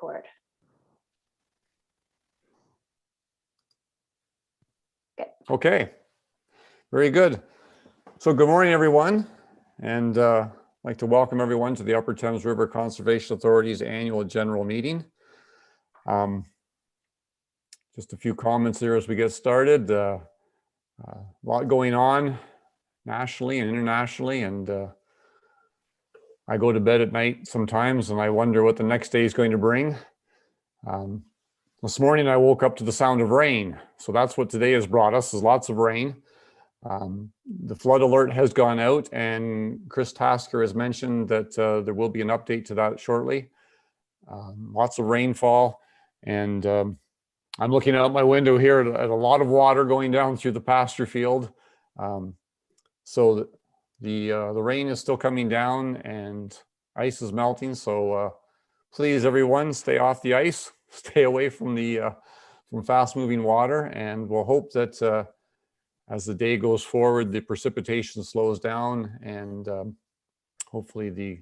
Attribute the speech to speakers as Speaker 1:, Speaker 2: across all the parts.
Speaker 1: record.
Speaker 2: Okay, very good. So good morning, everyone. And I'd like to welcome everyone to the Upper Thames River Conservation Authority's annual general meeting. Just a few comments here as we get started. A lot going on nationally and internationally, and I go to bed at night sometimes and I wonder what the next day is going to bring. This morning I woke up to the sound of rain. So that's what today has brought us, is lots of rain. The flood alert has gone out, and Chris Tasker has mentioned that there will be an update to that shortly. Lots of rainfall, and I'm looking out my window here at a lot of water going down through the pasture field. So the rain is still coming down and ice is melting. So please, everyone, stay off the ice, stay away from from fast-moving water, and we'll hope that as the day goes forward, the precipitation slows down, and hopefully the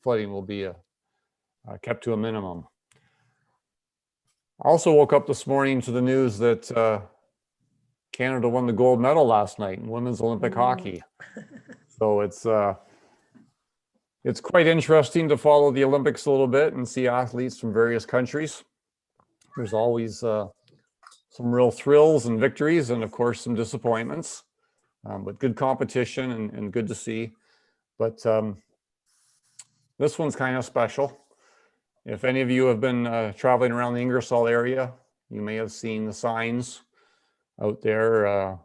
Speaker 2: flooding will be kept to a minimum. I also woke up this morning to the news that Canada won the gold medal last night in women's Olympic hockey. So it's quite interesting to follow the Olympics a little bit and see athletes from various countries. There's always some real thrills and victories, and of course some disappointments, but good competition and good to see. But this one's kind of special. If any of you have been traveling around the Ingersoll area, you may have seen the signs out there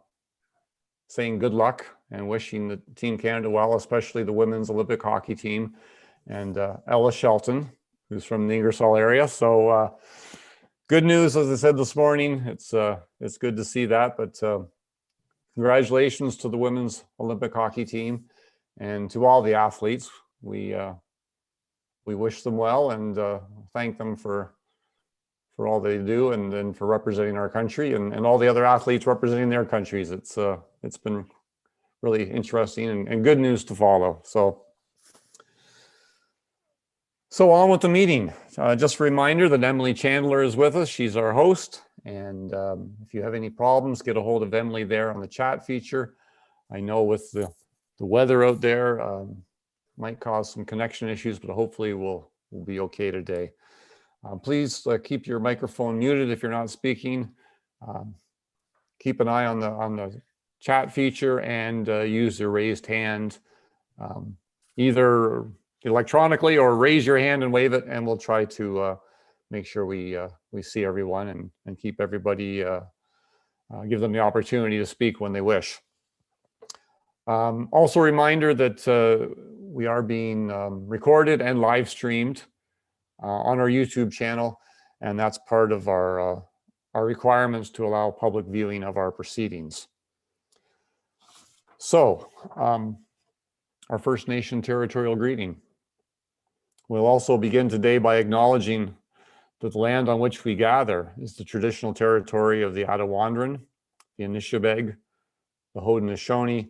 Speaker 2: saying good luck and wishing the Team Canada well, especially the women's Olympic hockey team, and Ella Shelton, who's from the Ingersoll area. So good news, as I said this morning. It's good to see that, but congratulations to the women's Olympic hockey team and to all the athletes. We wish them well and thank them for all they do, and then for representing our country, and all the other athletes representing their countries. It's been really interesting and good news to follow. So on with the meeting. Just a reminder that Emily Chandler is with us. She's our host. And if you have any problems, get a hold of Emily there on the chat feature. I know with the weather out there, might cause some connection issues, but hopefully we'll be okay today. Please keep your microphone muted if you're not speaking. Keep an eye on the chat feature and use your raised hand, either electronically or raise your hand and wave it, and we'll try to make sure we see everyone and keep everybody, give them the opportunity to speak when they wish. Also a reminder that we are being recorded and live streamed on our YouTube channel, and that's part of our requirements to allow public viewing of our proceedings. So our First Nation territorial greeting. We'll also begin today by acknowledging that the land on which we gather is the traditional territory of the Attawandaron, the Anishinaabe, the Haudenosaunee,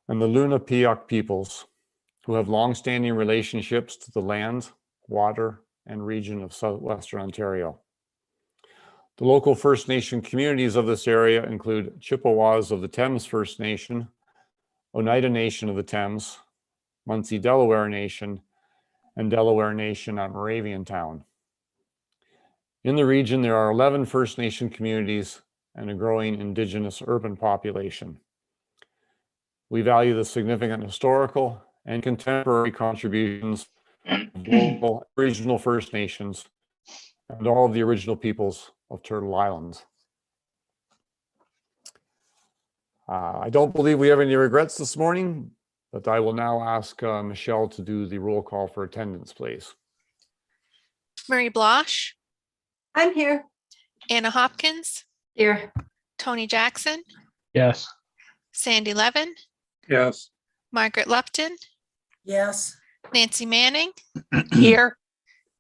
Speaker 2: and the Luna-Piuk peoples, who have long-standing relationships to the land, water, and region of southwestern Ontario. The local First Nation communities of this area include Chippewas of the Thames First Nation, Oneida Nation of the Thames, Munsee Delaware Nation, and Delaware Nation at Moravian Town. In the region, there are 11 First Nation communities and a growing Indigenous urban population. We value the significant historical and contemporary contributions of local regional First Nations and all of the original peoples of Turtle Island. I don't believe we have any regrets this morning, but I will now ask Michelle to do the roll call for attendance, please.
Speaker 3: Marie Blosh,
Speaker 1: I'm here.
Speaker 3: Anna Hopkins,
Speaker 1: Here.
Speaker 3: Tony Jackson,
Speaker 4: Yes.
Speaker 3: Sandy Levin,
Speaker 4: Yes.
Speaker 3: Margaret Lupton,
Speaker 5: Yes.
Speaker 3: Nancy Manning,
Speaker 5: Here.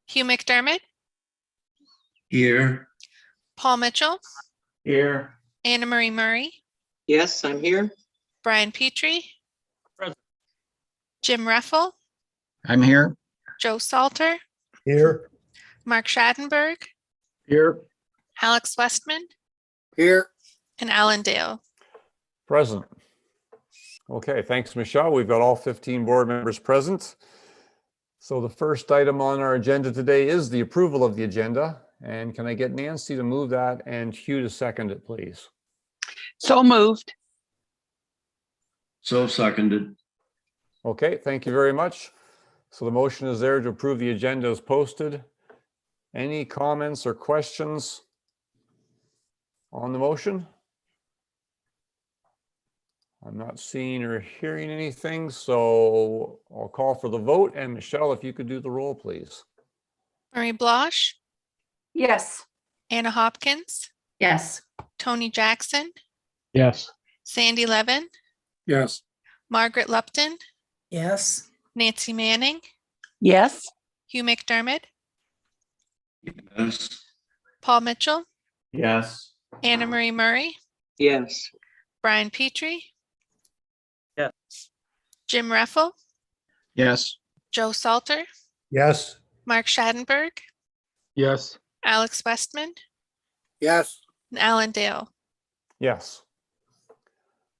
Speaker 3: Hugh McDermott,
Speaker 4: Here.
Speaker 3: Paul Mitchell,
Speaker 4: Here.
Speaker 3: Anna Marie Murray,
Speaker 5: Yes, I'm here.
Speaker 3: Brian Petrie,
Speaker 4: Present.
Speaker 3: Jim Reffel,
Speaker 6: I'm here.
Speaker 3: Joe Salter,
Speaker 4: Here.
Speaker 3: Mark Schadenberg,
Speaker 4: Here.
Speaker 3: Alex Westman,
Speaker 5: Here.
Speaker 3: and Alan Dale.
Speaker 2: Present. Okay, thanks, Michelle. We've got all 15 board members present. So the first item on our agenda today is the approval of the agenda. And can I get Nancy to move that and Hugh to second it, please?
Speaker 5: So moved.
Speaker 4: So seconded.
Speaker 2: Okay, thank you very much. So the motion is there to approve the agenda as posted. Any comments or questions on the motion? I'm not seeing or hearing anything, so I'll call for the vote. And Michelle, if you could do the roll, please.
Speaker 3: Marie Blosh,
Speaker 5: Yes.
Speaker 3: Anna Hopkins,
Speaker 5: Yes.
Speaker 3: Tony Jackson,
Speaker 4: Yes.
Speaker 3: Sandy Levin,
Speaker 4: Yes.
Speaker 3: Margaret Lupton,
Speaker 5: Yes.
Speaker 3: Nancy Manning,
Speaker 5: Yes.
Speaker 3: Hugh McDermott,
Speaker 4: Yes.
Speaker 3: Paul Mitchell,
Speaker 4: Yes.
Speaker 3: Anna Marie Murray,
Speaker 5: Yes.
Speaker 3: Brian Petrie,
Speaker 4: Yes.
Speaker 3: Jim Reffel,
Speaker 4: Yes.
Speaker 3: Joe Salter,
Speaker 4: Yes.
Speaker 3: Mark Schadenberg,
Speaker 4: Yes.
Speaker 3: Alex Westman,
Speaker 5: Yes.
Speaker 3: and Alan Dale.
Speaker 2: Yes.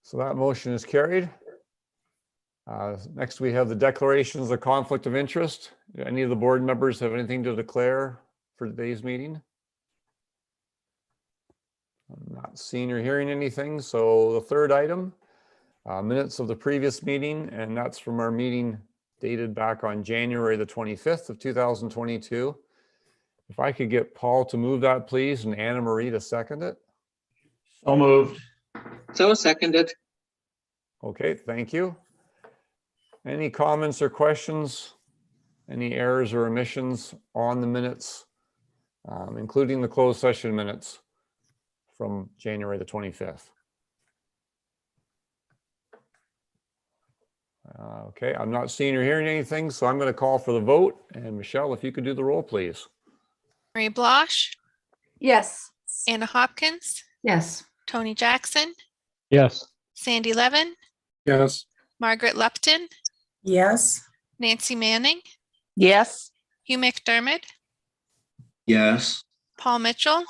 Speaker 2: So that motion is carried. Next, we have the declarations of conflict of interest. Do any of the board members have anything to declare for today's meeting? I'm not seeing or hearing anything. So the third item, minutes of the previous meeting, and that's from our meeting dated back on January the 25th of 2022. If I could get Paul to move that, please, and Anna Marie to second it.
Speaker 4: So moved.
Speaker 5: So seconded.
Speaker 2: Okay, thank you. Any comments or questions? Any errors or omissions on the minutes, including the closed session minutes from January the 25th? Okay, I'm not seeing or hearing anything, so I'm going to call for the vote. And Michelle, if you could do the roll, please.
Speaker 3: Marie Blosh,
Speaker 5: Yes.
Speaker 3: Anna Hopkins,
Speaker 5: Yes.
Speaker 3: Tony Jackson,
Speaker 4: Yes.
Speaker 3: Sandy Levin,
Speaker 4: Yes.
Speaker 3: Margaret Lupton,
Speaker 5: Yes.
Speaker 3: Nancy Manning,
Speaker 5: Yes.
Speaker 3: Hugh McDermott,
Speaker 4: Yes.
Speaker 3: Paul Mitchell,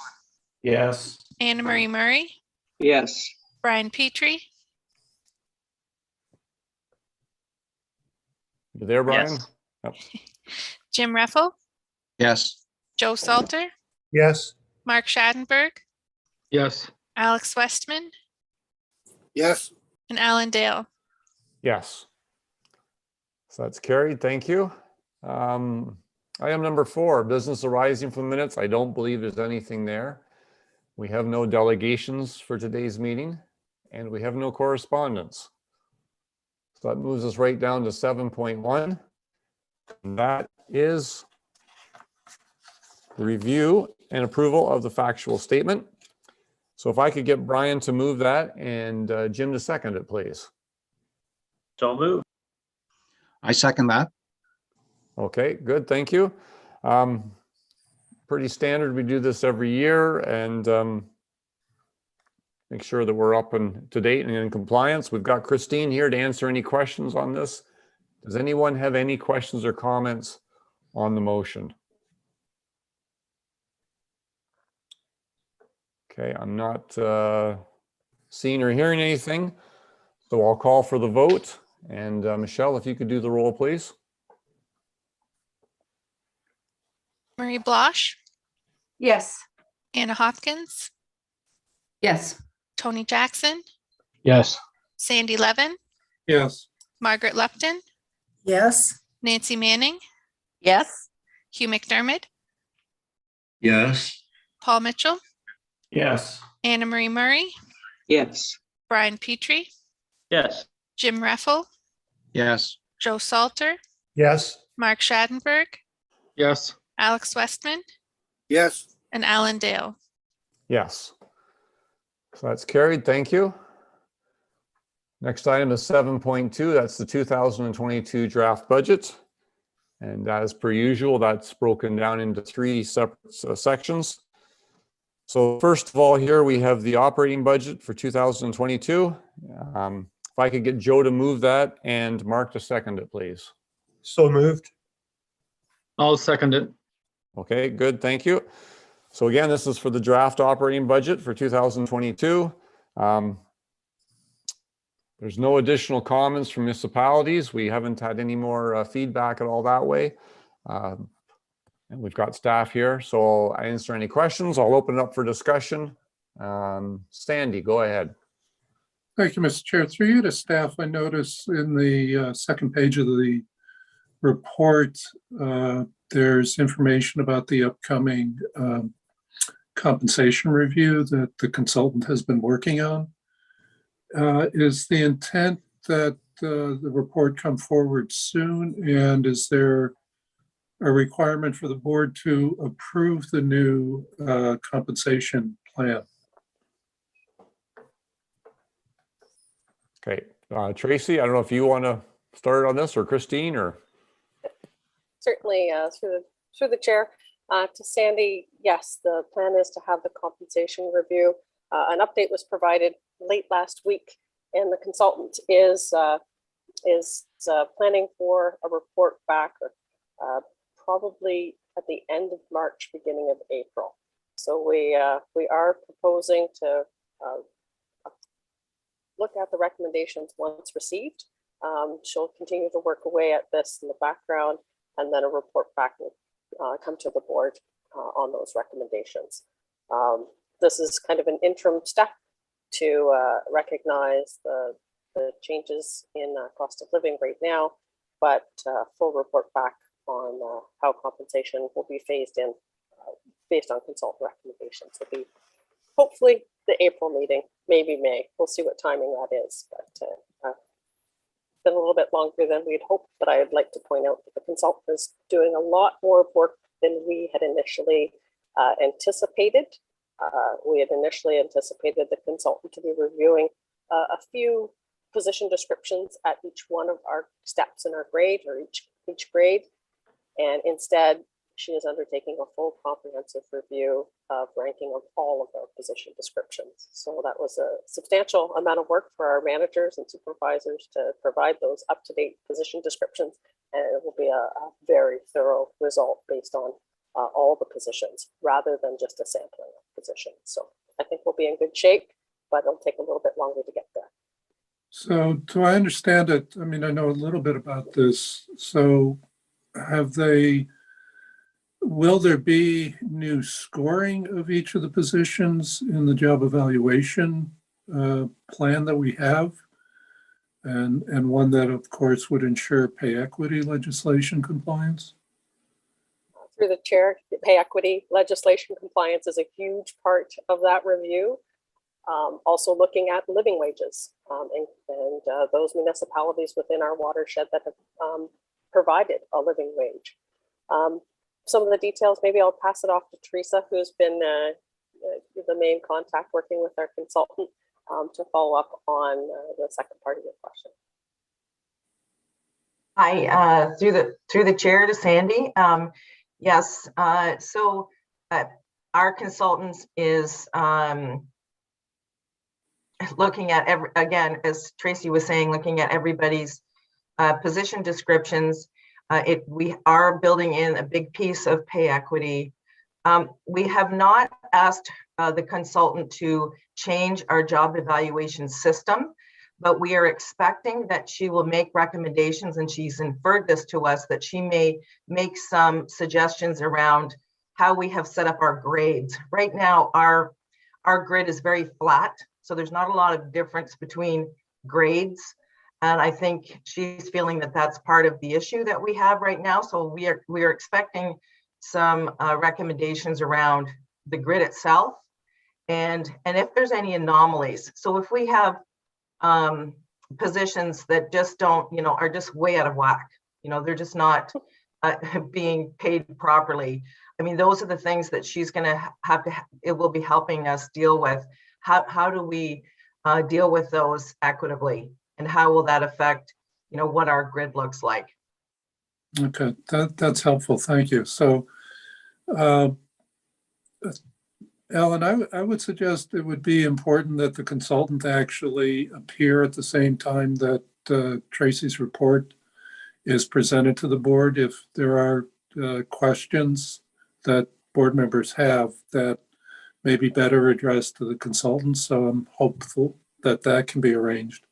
Speaker 4: Yes.
Speaker 3: Anna Marie Murray,
Speaker 5: Yes.
Speaker 3: Brian Petrie,
Speaker 2: You there, Brian?
Speaker 4: Yes.
Speaker 2: Yep.
Speaker 3: Jim Reffel,
Speaker 4: Yes.
Speaker 3: Joe Salter,
Speaker 4: Yes.
Speaker 3: Mark Schadenberg,
Speaker 4: Yes.
Speaker 3: Alex Westman,
Speaker 5: Yes.
Speaker 3: and Alan Dale.
Speaker 2: Yes. So that's carried. Thank you. Item number 4, business arising from minutes. I don't believe there's anything there. We have no delegations for today's meeting, and we have no correspondence. So that moves us right down to 7.1. And that is the review and approval of the factual statement. So if I could get Brian to move that and Jim to second it, please.
Speaker 4: So moved.
Speaker 1: I second that.
Speaker 2: Okay, good, thank you. Pretty standard, we do this every year and make sure that we're up and to date and in compliance. We've got Christine here to answer any questions on this. Does anyone have any questions or comments on the motion? Okay, I'm not seeing or hearing anything, so I'll call for the vote. And Michelle, if you could do the roll, please.
Speaker 3: Marie Blosh,
Speaker 5: Yes.
Speaker 3: Anna Hopkins,
Speaker 5: Yes.
Speaker 3: Tony Jackson,
Speaker 4: Yes.
Speaker 3: Sandy Levin,
Speaker 4: Yes.
Speaker 3: Margaret Lupton,
Speaker 5: Yes.
Speaker 3: Nancy Manning,
Speaker 5: Yes.
Speaker 3: Hugh McDermott,
Speaker 4: Yes.
Speaker 3: Paul Mitchell,
Speaker 4: Yes.
Speaker 3: Anna Marie Murray,
Speaker 5: Yes.
Speaker 3: Brian Petrie,
Speaker 4: Yes.
Speaker 3: Jim Reffel,
Speaker 1: Yes.
Speaker 3: Joe Salter,
Speaker 4: Yes.
Speaker 3: Mark Schadenberg,
Speaker 4: Yes.
Speaker 3: Alex Westman,
Speaker 5: Yes.
Speaker 3: and Alan Dale.
Speaker 2: Yes. So that's carried. Thank you. Next item is 7.2. That's the 2022 draft budget. And as per usual, that's broken down into 3 separate sections. So first of all, here we have the operating budget for 2022. If I could get Joe to move that and Mark to second it, please.
Speaker 4: So moved. I'll second it.
Speaker 2: Okay, good, thank you. So again, this is for the draft operating budget for 2022. There's no additional comments from municipalities. We haven't had any more feedback at all that way. And we've got staff here, so I'll answer any questions. I'll open it up for discussion. Sandy, go ahead.
Speaker 6: Thank you, Mr. Chair. Through you to staff, I notice in the second page of the report, there's information about the upcoming compensation review that the consultant has been working on. Is the intent that the report come forward soon? And is there a requirement for the board to approve the new compensation plan?
Speaker 2: Okay, Tracy, I don't know if you want to start on this, or Christine, or?
Speaker 7: Certainly, through the chair, to Sandy, yes, the plan is to have the compensation review. An update was provided late last week, and the consultant is planning for a report back probably at the end of March, beginning of April. So we are proposing to look at the recommendations once received. She'll continue to work away at this in the background, and then a report back will come to the board on those recommendations. This is kind of an interim step to recognize the changes in cost of living right now, but full report back on how compensation will be phased in based on consultant recommendations. Will be hopefully the April meeting, maybe May. We'll see what timing that is, but been a little bit longer than we'd hoped. But I would like to point out that the consultant is doing a lot more work than we had initially anticipated. We had initially anticipated the consultant to be reviewing a few position descriptions at each one of our steps in our grade, or each grade, and instead she is undertaking a full comprehensive review of ranking of all of our position descriptions. So that was a substantial amount of work for our managers and supervisors to provide those up-to-date position descriptions, and it will be a very thorough result based on all the positions rather than just a sampling of positions. So I think we'll be in good shape, but it'll take a little bit longer to get there.
Speaker 6: So do I understand it? I mean, I know a little bit about this. So will there be new scoring of each of the positions in the job evaluation plan that we have? And one that, of course, would ensure pay equity legislation compliance?
Speaker 7: Through the chair, pay equity legislation compliance is a huge part of that review. Also looking at living wages and those municipalities within our watershed that have provided a living wage. Some of the details, maybe I'll pass it off to Teresa, who's been the main contact working with our consultant to follow up on the second part of your question.
Speaker 8: Hi, through the chair to Sandy. Yes, so our consultant is looking at again, as Tracy was saying, looking at everybody's position descriptions. We are building in a big piece of pay equity. We have not asked the consultant to change our job evaluation system, but we are expecting that she will make recommendations, and she's inferred this to us, that she may make some suggestions around how we have set up our grades. Right now, our grid is very flat, so there's not a lot of difference between grades. And I think she's feeling that that's part of the issue that we have right now. So we are expecting some recommendations around the grid itself, and if there's any anomalies. So if we have positions that just don't, are just way out of whack, they're just not being paid properly. I mean, those are the things that she's going to have to. It will be helping us deal with. How do we deal with those equitably? And how will that affect, what our grid looks like?
Speaker 6: Okay, that's helpful. Thank you. So, Ellen, I would suggest it would be important that the consultant actually appear at the same time that Tracy's report is presented to the board. If there are questions that board members have that may be better addressed to the consultant. So I'm hopeful that that can be arranged.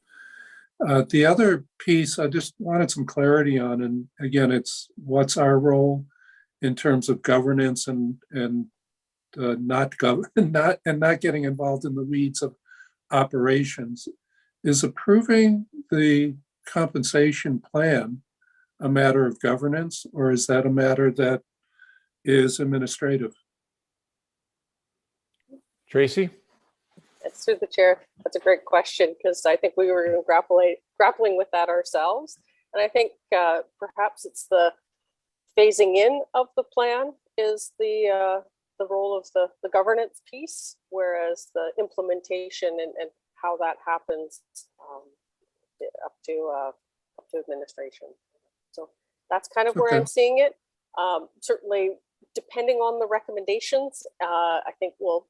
Speaker 6: The other piece I just wanted some clarity on, and again, it's what's our role in terms of governance and not getting involved in the weeds of operations. Is approving the compensation plan a matter of governance, or is that a matter that is administrative?
Speaker 2: Tracy?
Speaker 7: It's through the chair. That's a great question, because I think we were grappling with that ourselves. And I think perhaps it's the phasing in of the plan is the role of the governance piece, whereas the implementation and how that happens up to administration. So that's kind of where I'm seeing it. Certainly, depending on the recommendations, I think we'll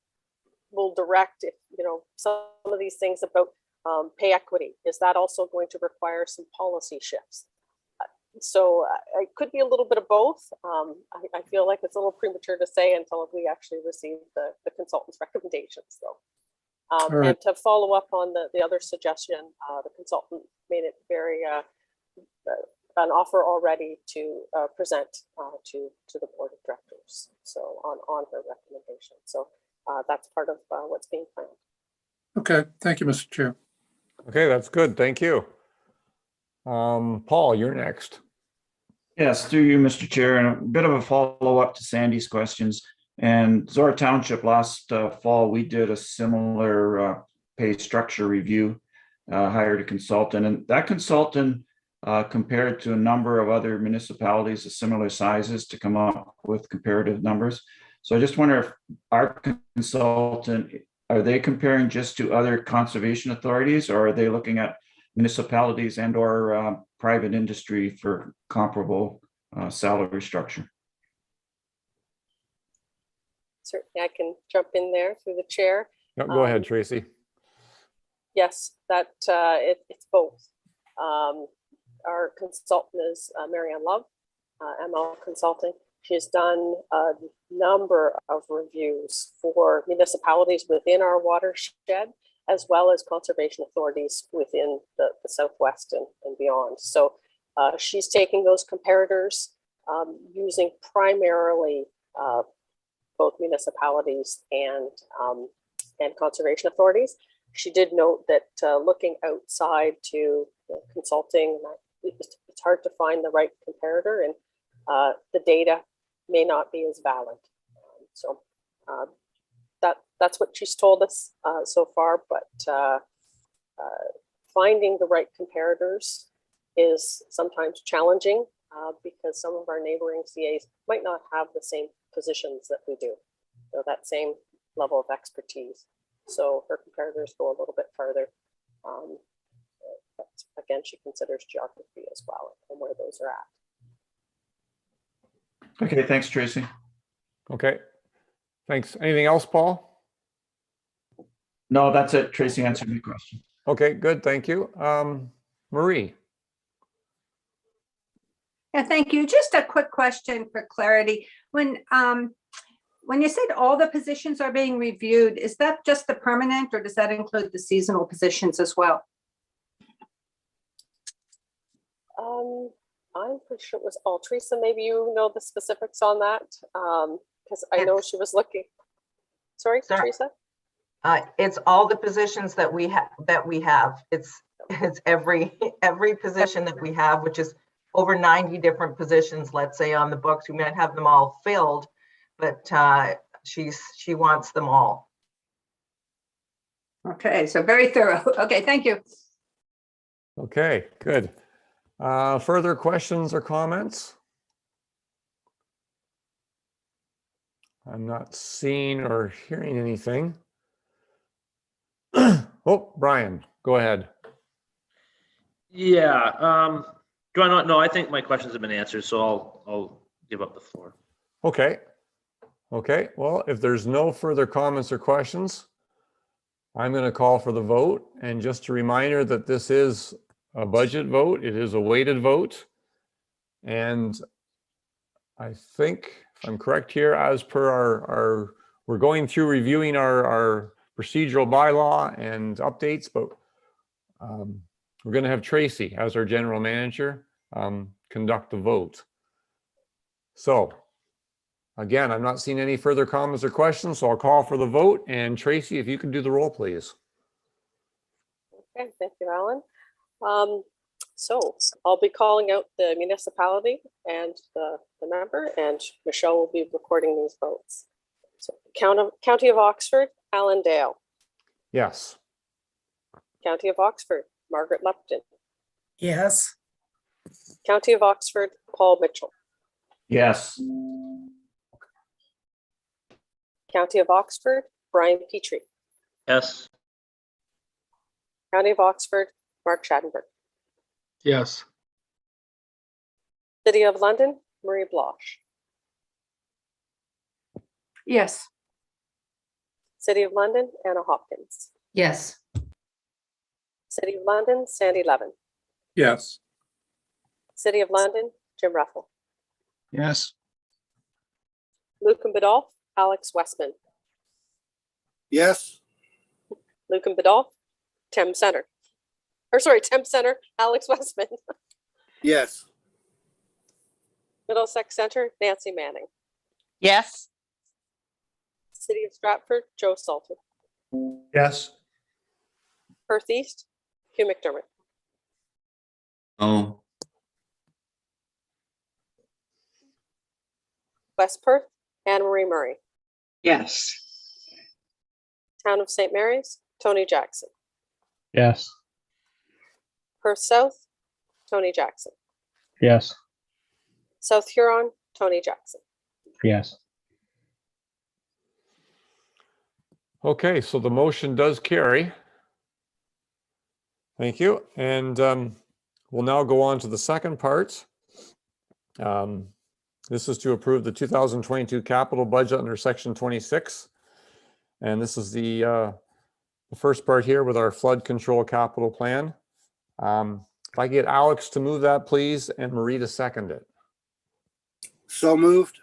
Speaker 7: direct, if some of these things about pay equity, is that also going to require some policy shifts? So it could be a little bit of both. I feel like it's a little premature to say until we actually receive the consultant's recommendations, though.
Speaker 6: Right.
Speaker 7: And to follow up on the other suggestion, the consultant made it very an offer already to present to the board of directors. So on her recommendation. So that's part of what's being planned.
Speaker 6: Okay, thank you, Mr. Chair.
Speaker 2: Okay, that's good. Thank you. Paul, you're next.
Speaker 4: Yes, through you, Mr. Chair, and a bit of a follow-up to Sandy's questions. And Zora Township last fall, we did a similar pay structure review, hired a consultant, and that consultant compared to a number of other municipalities of similar sizes to come up with comparative numbers. So I just wonder if our consultant, are they comparing just to other conservation authorities, or are they looking at municipalities and or private industry for comparable salary structure?
Speaker 7: Certainly, I can jump in there through the chair.
Speaker 2: No, go ahead, Tracy.
Speaker 7: Yes, that it's both. Our consultant is Marianne Love, ML Consulting. She's done a number of reviews for municipalities within our watershed, as well as conservation authorities within the Southwest and beyond. So she's taking those comparators using primarily both municipalities and conservation authorities. She did note that looking outside to consulting, it's hard to find the right comparator, and the data may not be as valid. So that's what she's told us so far, but finding the right comparators is sometimes challenging because some of our neighboring CAs might not have the same positions that we do, that same level of expertise. So her comparators go a little bit further. But again, she considers geography as well and where those are at.
Speaker 4: Okay, thanks, Tracy.
Speaker 2: Okay, thanks. Anything else, Paul?
Speaker 4: No, that's it. Tracy answered my question.
Speaker 2: Okay, good. Thank you. Marie.
Speaker 9: Yeah, thank you. Just a quick question for clarity. When you said all the positions are being reviewed, is that just the permanent, or does that include the seasonal positions as well?
Speaker 7: I'm pretty sure it was all. Teresa, maybe you know the specifics on that, because I know she was looking. Sorry, Teresa.
Speaker 8: It's all the positions that we have. It's every position that we have, which is over 90 different positions, let's say, on the books. We might have them all filled, but she wants them all.
Speaker 9: Okay, so very thorough. Okay, thank you.
Speaker 2: Okay, good. Further questions or comments? I'm not seeing or hearing anything. Oh, Brian, go ahead.
Speaker 10: Yeah. Do I not? No, I think my questions have been answered, so I'll give up the floor.
Speaker 2: Okay. Okay. Well, if there's no further comments or questions, I'm going to call for the vote. And just a reminder that this is a budget vote. It is a weighted vote. And I think if I'm correct here, as per our we're going through reviewing our procedural bylaw and updates, but we're going to have Tracy as our general manager conduct the vote. So again, I'm not seeing any further comments or questions, so I'll call for the vote. And Tracy, if you can do the roll, please.
Speaker 7: Okay, thank you, Alan. So I'll be calling out the municipality and the member, and Michelle will be recording these votes. So County of Oxford, Alan Dale.
Speaker 2: Yes.
Speaker 7: County of Oxford, Margaret Lupton.
Speaker 5: Yes.
Speaker 7: County of Oxford, Paul Mitchell.
Speaker 4: Yes.
Speaker 7: County of Oxford, Brian Petrie.
Speaker 10: Yes.
Speaker 7: County of Oxford, Mark Schadenberg.
Speaker 6: Yes.
Speaker 7: City of London, Marie Bloch.
Speaker 9: Yes.
Speaker 7: City of London, Anna Hopkins.
Speaker 5: Yes.
Speaker 7: City of London, Sandy Levin.
Speaker 6: Yes.
Speaker 7: City of London, Jim Ruffle.
Speaker 1: Yes.
Speaker 7: Lucan Biddulph, Alex Westman.
Speaker 5: Yes.
Speaker 7: Lucan Biddulph, Tim Center. Tim Center, Alex Westman.
Speaker 5: Yes.
Speaker 7: Middlesex Center, Nancy Manning.
Speaker 5: Yes.
Speaker 7: City of Stratford, Joe Salter.
Speaker 6: Yes.
Speaker 7: Perth East, Hugh McDermott.
Speaker 5: Oh.
Speaker 7: West Perth, Anne Marie Murray.
Speaker 5: Yes.
Speaker 7: Town of St. Mary's, Tony Jackson.
Speaker 6: Yes.
Speaker 7: Perth South, Tony Jackson.
Speaker 6: Yes.
Speaker 7: South Huron, Tony Jackson.
Speaker 6: Yes.
Speaker 2: Okay, so the motion does carry. Thank you. And we'll now go on to the second part. This is to approve the 2022 capital budget under section 26. And this is the first part here with our flood control capital plan. If I get Alex to move that, please, and Marie to second it.
Speaker 5: So moved.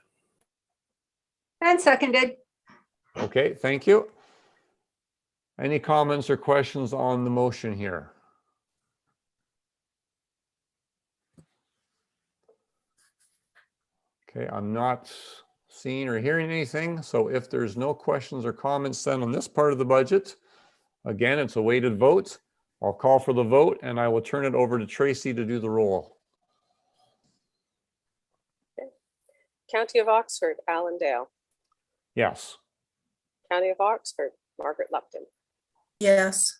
Speaker 9: And seconded.
Speaker 2: Okay, thank you. Any comments or questions on the motion here? Okay, I'm not seeing or hearing anything. So if there's no questions or comments then on this part of the budget, again, it's a weighted vote. I'll call for the vote and I will turn it over to Tracy to do the roll.
Speaker 7: County of Oxford, Alan Dale.
Speaker 2: Yes.
Speaker 7: County of Oxford, Margaret Lupton.
Speaker 5: Yes.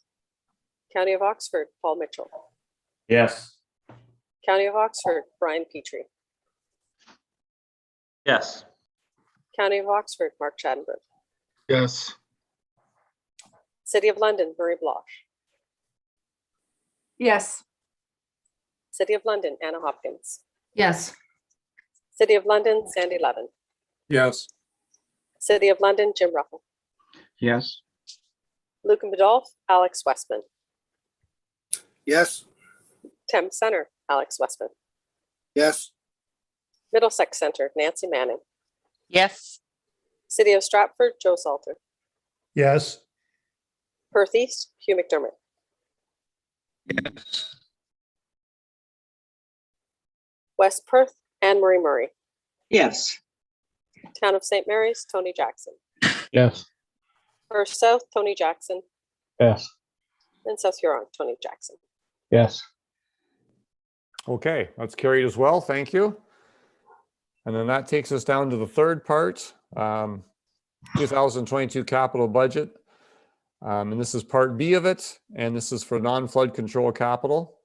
Speaker 7: County of Oxford, Paul Mitchell.
Speaker 4: Yes.
Speaker 7: County of Oxford, Brian Petrie.
Speaker 10: Yes.
Speaker 7: County of Oxford, Mark Schadenberg.
Speaker 6: Yes.
Speaker 7: City of London, Marie Bloch.
Speaker 9: Yes.
Speaker 7: City of London, Anna Hopkins.
Speaker 5: Yes.
Speaker 7: City of London, Sandy Levin.
Speaker 6: Yes.
Speaker 7: City of London, Jim Ruffle.
Speaker 1: Yes.
Speaker 7: Lucan Biddulph, Alex Westman.
Speaker 5: Yes.
Speaker 7: Tim Center, Alex Westman.
Speaker 5: Yes.
Speaker 7: Middlesex Center, Nancy Manning.
Speaker 5: Yes.
Speaker 7: City of Stratford, Joe Salter.
Speaker 6: Yes.
Speaker 7: Perth East, Hugh McDermott.
Speaker 5: Yes.
Speaker 7: West Perth, Anne Marie Murray.
Speaker 5: Yes.
Speaker 7: Town of St. Mary's, Tony Jackson.
Speaker 6: Yes.
Speaker 7: Perth South, Tony Jackson.
Speaker 6: Yes.
Speaker 7: And South Huron, Tony Jackson.
Speaker 6: Yes.
Speaker 2: Okay, that's carried as well. Thank you. And then that takes us down to the third part, 2022 capital budget. And this is part B of it, and this is for non-flood control capital.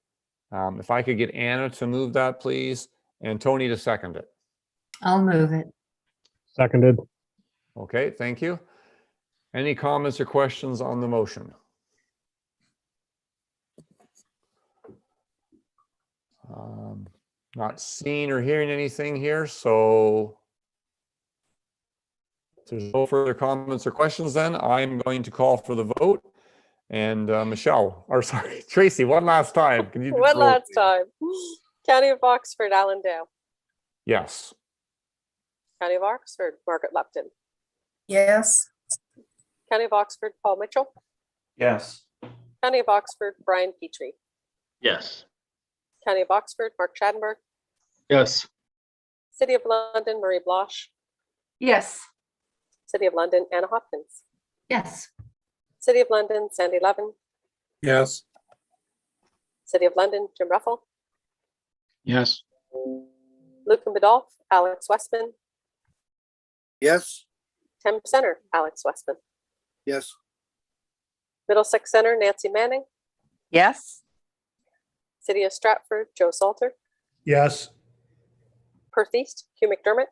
Speaker 2: If I could get Anna to move that, please, and Tony to second it.
Speaker 5: I'll move it.
Speaker 6: Seconded.
Speaker 2: Okay, thank you. Any comments or questions on the motion? Not seeing or hearing anything here, so if there's no further comments or questions, then I'm going to call for the vote. And Tracy, one last time. Can you do
Speaker 7: One
Speaker 2: the roll,
Speaker 7: last
Speaker 2: please?
Speaker 7: time. County of Oxford, Alan Dale.
Speaker 2: Yes.
Speaker 7: County of Oxford, Margaret Lupton.
Speaker 5: Yes.
Speaker 7: County of Oxford, Paul Mitchell.
Speaker 4: Yes.
Speaker 7: County of Oxford, Brian Petrie.
Speaker 10: Yes.
Speaker 7: County of Oxford, Mark Schadenberg.
Speaker 1: Yes.
Speaker 7: City of London, Marie Blosh.
Speaker 9: Yes.
Speaker 7: City of London, Anna Hopkins.
Speaker 5: Yes.
Speaker 7: City of London, Sandy Levin.
Speaker 6: yes,
Speaker 7: City of London, Jim Ruffle.
Speaker 1: Yes.
Speaker 7: Lucan Badolf, Alex Westman.
Speaker 5: Yes.
Speaker 7: Thames Center, Alex Westman.
Speaker 5: Yes.
Speaker 7: Middlesex Center, Nancy Manning.
Speaker 5: Yes.
Speaker 7: City of Stratford, Joe Salter.
Speaker 6: yes,
Speaker 7: Perth East, Hugh McDermott.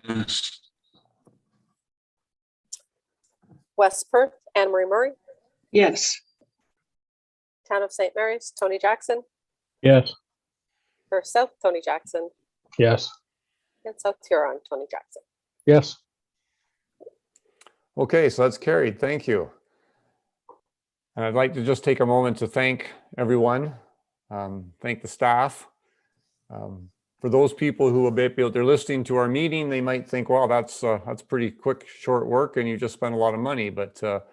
Speaker 1: Yes.
Speaker 7: West Perth, Anne Marie Murray.
Speaker 5: Yes.
Speaker 7: Town of St. Mary's, Tony Jackson.
Speaker 1: Yes.
Speaker 7: Perth South, Tony Jackson.
Speaker 1: Yes.
Speaker 7: And South Huron, Tony Jackson.
Speaker 1: Yes.
Speaker 2: Okay, so that's carried. Thank you. And I'd like to just take a moment to thank everyone, thank the staff. For those people who will be out there listening to our meeting, they might think, well, that's pretty quick, short work, and you just spent a lot of money. But a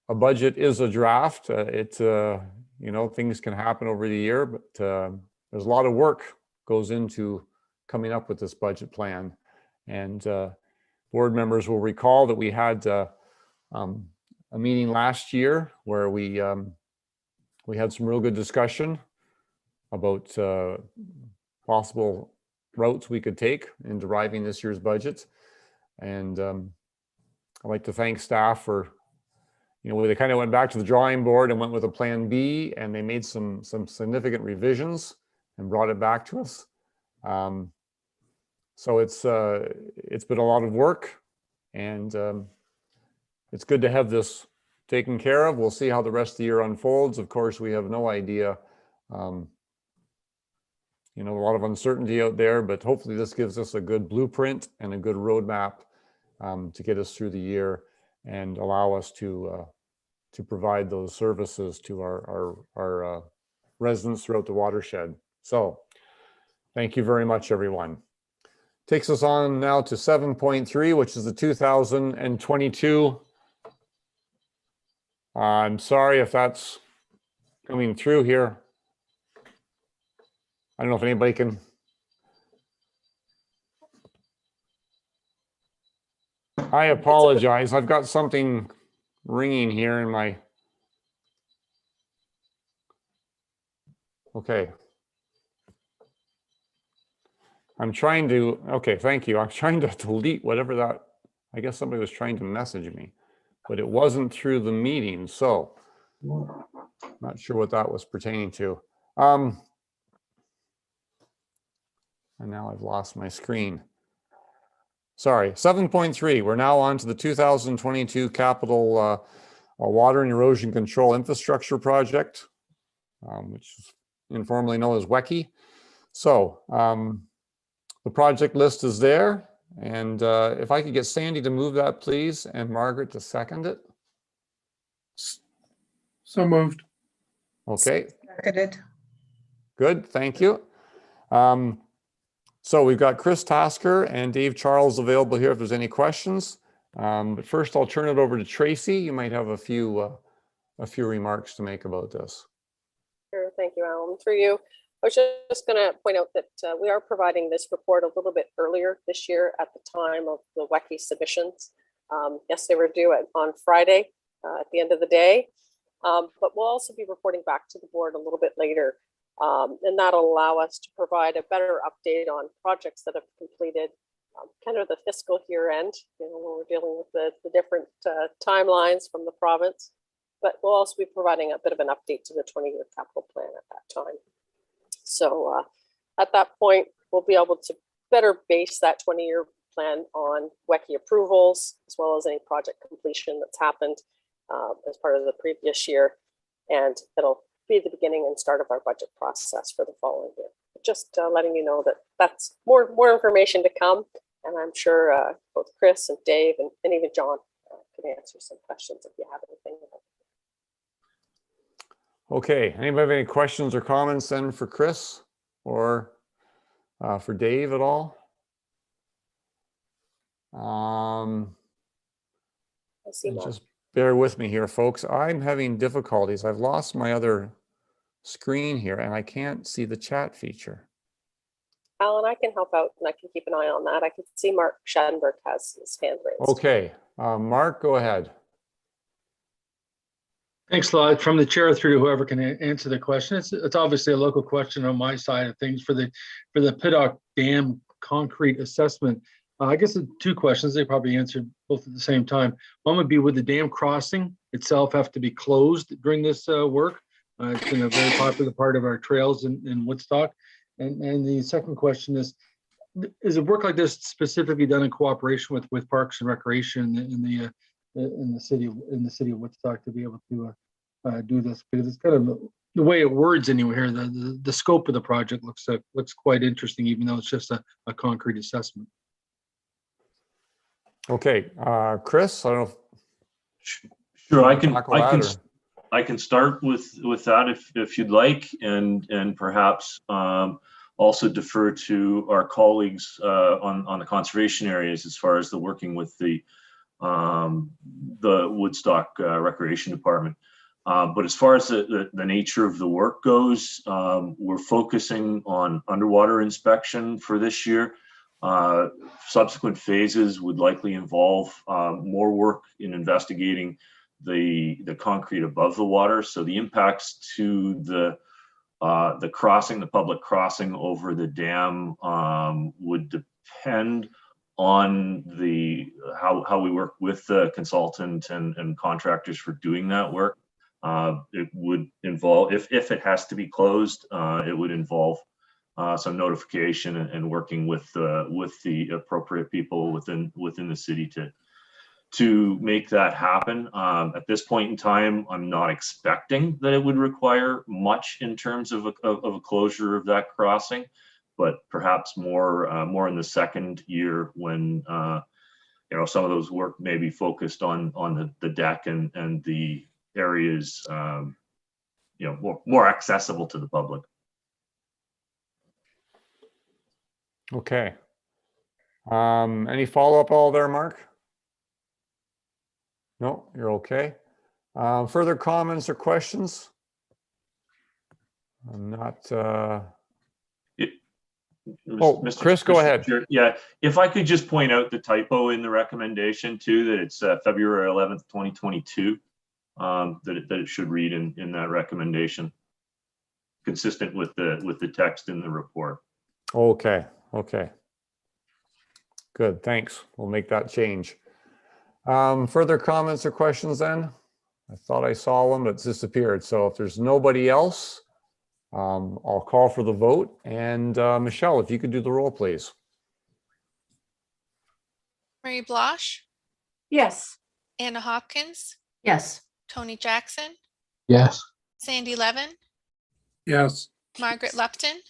Speaker 2: budget is a draft. Things can happen over the year, but there's a lot of work goes into coming up with this budget plan. And board members will recall that we had a meeting last year where we had some real good discussion about possible routes we could take in deriving this year's budget. And I'd like to thank staff for, they kind of went back to the drawing board and went with a plan B, and they made some significant revisions and brought it back to us. So it's been a lot of work, and it's good to have this taken care of. We'll see how the rest of the year unfolds. Of course, we have no idea. A lot of uncertainty out there, but hopefully this gives us a good blueprint and a good roadmap to get us through the year and allow us to provide those services to our residents throughout the watershed. So thank you very much, everyone. Takes us on now to 7.3, which is the 2022. I'm sorry if that's coming through here. I don't know if anybody can. I apologize. I've got something ringing here in my. Okay. Okay, thank you. I'm trying to delete whatever that, I guess somebody was trying to message me, but it wasn't through the meeting. So not sure what that was pertaining to. And now I've lost my screen. Sorry, 7.3. We're now on to the 2022 capital water and erosion control infrastructure project, which is informally known as WECI. So the project list is there. And if I could get Sandy to move that, please, and Margaret to second it.
Speaker 6: so moved.
Speaker 2: Okay,
Speaker 5: Seconded.
Speaker 2: good, thank you. So we've got Chris Tasker and Dave Charles available here if there's any questions. But first I'll turn it over to Tracy. You might have a few remarks to make about this.
Speaker 7: Sure, thank you, Alan. Through you, I was just going to point out that we are providing this report a little bit earlier this year at the time of the WECI submissions. Yes, they were due on Friday at the end of the day, but we'll also be reporting back to the board a little bit later. And that'll allow us to provide a better update on projects that have completed kind of the fiscal year end, when we're dealing with the different timelines from the province. But we'll also be providing a bit of an update to the 20-year capital plan at that time. So at that point, we'll be able to better base that 20-year plan on WECI approvals, as well as any project completion that's happened as part of the previous year. And it'll be the beginning and start of our budget process for the following year. Just letting you know that that's more information to come. And I'm sure both Chris and Dave and even John can answer some questions if you have anything.
Speaker 2: Okay, anybody have any questions or comments then for Chris or for Dave at all?
Speaker 7: I see Mark.
Speaker 2: Just bear with me here, folks. I'm having difficulties. I've lost my other screen here and I can't see the chat feature.
Speaker 7: Alan, I can help out and I can keep an eye on that. I can see Mark Schadenberg has his hand raised.
Speaker 2: Okay, Mark, go ahead.
Speaker 1: Thanks a lot. From the chair through whoever can answer the question. It's obviously a local question on my side of things for the Piddock Dam concrete assessment. I guess the two questions, they probably answered both at the same time. One would be, would the dam crossing itself have to be closed during this work? It's been a very popular part of our trails in Woodstock. And the second question is a work like this specifically done in cooperation with Parks and Recreation in the city of Woodstock to be able to do this? Because it's kind of the way it words anyway here. The scope of the project looks quite interesting, even though it's just a concrete assessment.
Speaker 2: Okay, Chris, I don't know.
Speaker 11: Sure, I can start with that if you'd like, and perhaps also defer to our colleagues on the conservation areas as far as the working with the Woodstock Recreation Department. But as far as the nature of the work goes, we're focusing on underwater inspection for this year. Subsequent phases would likely involve more work in investigating the concrete above the water. So the impacts to the crossing, the public crossing over the dam, would depend on how we work with the consultant and contractors for doing that work. It would involve, if it has to be closed, it would involve some notification and working with the appropriate people within the city to make that happen. At this point in time, I'm not expecting that it would require much in terms of a closure of that crossing, but perhaps more in the second year when some of those work may be focused on the deck and the areas more accessible to the public.
Speaker 2: Okay. Any follow-up all there, Mark? No, you're okay. Further comments or questions? I'm not. Chris, go ahead.
Speaker 11: Yeah, if I could just point out the typo in the recommendation too, that it's February 11th, 2022, that it should read in that recommendation, consistent with the text in the report.
Speaker 2: Okay. Good, thanks. We'll make that change. Further comments or questions then? I thought I saw one, but it's disappeared. So if there's nobody else, I'll call for the vote. And Michelle, if you could do the roll, please.
Speaker 3: Marie Blosh,
Speaker 9: Yes.
Speaker 3: Anna Hopkins,
Speaker 5: Yes.
Speaker 3: Tony Jackson,
Speaker 1: Yes.
Speaker 3: Sandy Levin,
Speaker 6: Yes.
Speaker 3: Margaret Lupton,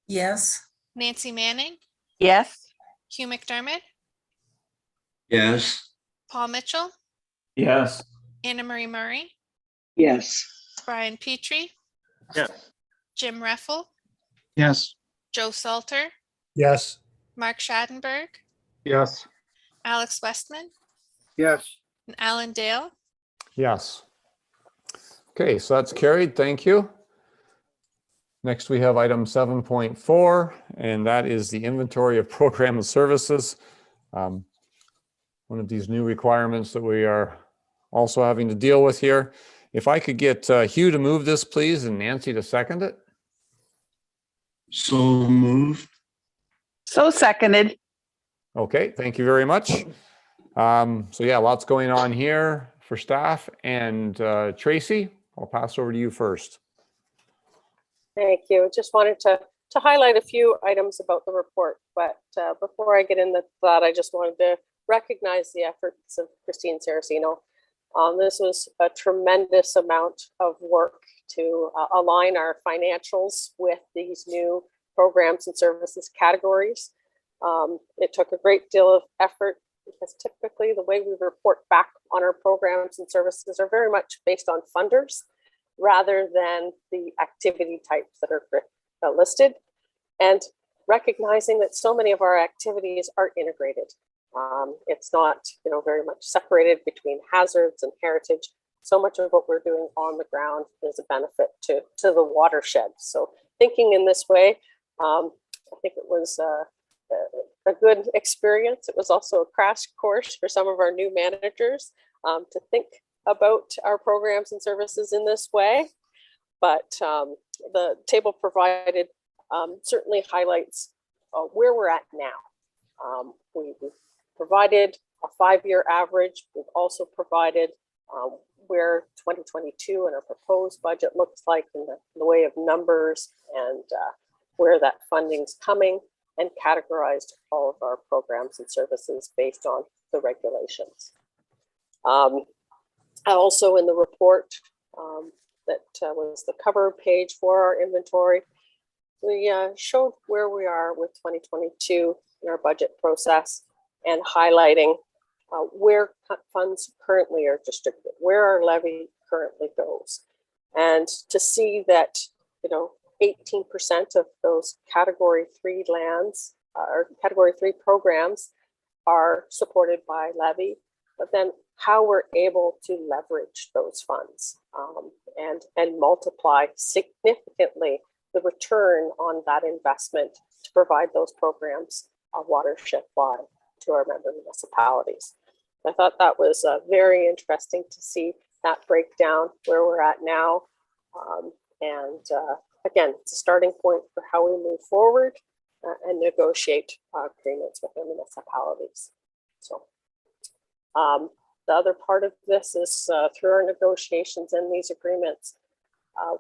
Speaker 5: Yes.
Speaker 3: Nancy Manning,
Speaker 5: Yes.
Speaker 3: Hugh McDermott,
Speaker 5: Yes.
Speaker 3: Paul Mitchell,
Speaker 4: Yes.
Speaker 3: Anna Marie Murray,
Speaker 5: Yes.
Speaker 3: Brian Petrie,
Speaker 10: Yes.
Speaker 3: Jim Reffel,
Speaker 1: Yes.
Speaker 3: Joe Salter,
Speaker 6: Yes.
Speaker 3: Mark Schadenberg,
Speaker 1: Yes.
Speaker 3: Alex Westman,
Speaker 5: Yes.
Speaker 3: and Alan Dale.
Speaker 2: Yes. Okay, so that's carried. Thank you. Next, we have item 7.4, and that is the inventory of program and services. One of these new requirements that we are also having to deal with here. If I could get Hugh to move this, please, and Nancy to second it.
Speaker 5: So moved. So seconded.
Speaker 2: Okay, thank you very much. So yeah, lots going on here for staff. And Tracy, I'll pass over to you first.
Speaker 7: Thank you. Just wanted to highlight a few items about the report, but before I get into that, I just wanted to recognize the efforts of Christine Saracino. This was a tremendous amount of work to align our financials with these new programs and services categories. It took a great deal of effort because typically the way we report back on our programs and services are very much based on funders rather than the activity types that are listed. And recognizing that so many of our activities are integrated. It's not, very much separated between hazards and heritage. So much of what we're doing on the ground is a benefit to the watershed. So thinking in this way, I think it was a good experience. It was also a crash course for some of our new managers to think about our programs and services in this way. But the table provided certainly highlights where we're at now. We've provided a 5-year average. We've also provided where 2022 and our proposed budget looks like in the way of numbers and where that funding's coming, and categorized all of our programs and services based on the regulations. Also in the report that was the cover page for our inventory, we showed where we are with 2022 in our budget process and highlighting where funds currently are distributed, where our levy currently goes. And to see that, 18% of those category 3 lands or category 3 programs are supported by levy, but then how we're able to leverage those funds and multiply significantly the return on that investment to provide those programs watershed-wide to our member municipalities. I thought that was very interesting to see that breakdown where we're at now. Again, it's a starting point for how we move forward and negotiate agreements with our municipalities. So the other part of this is through our negotiations and these agreements,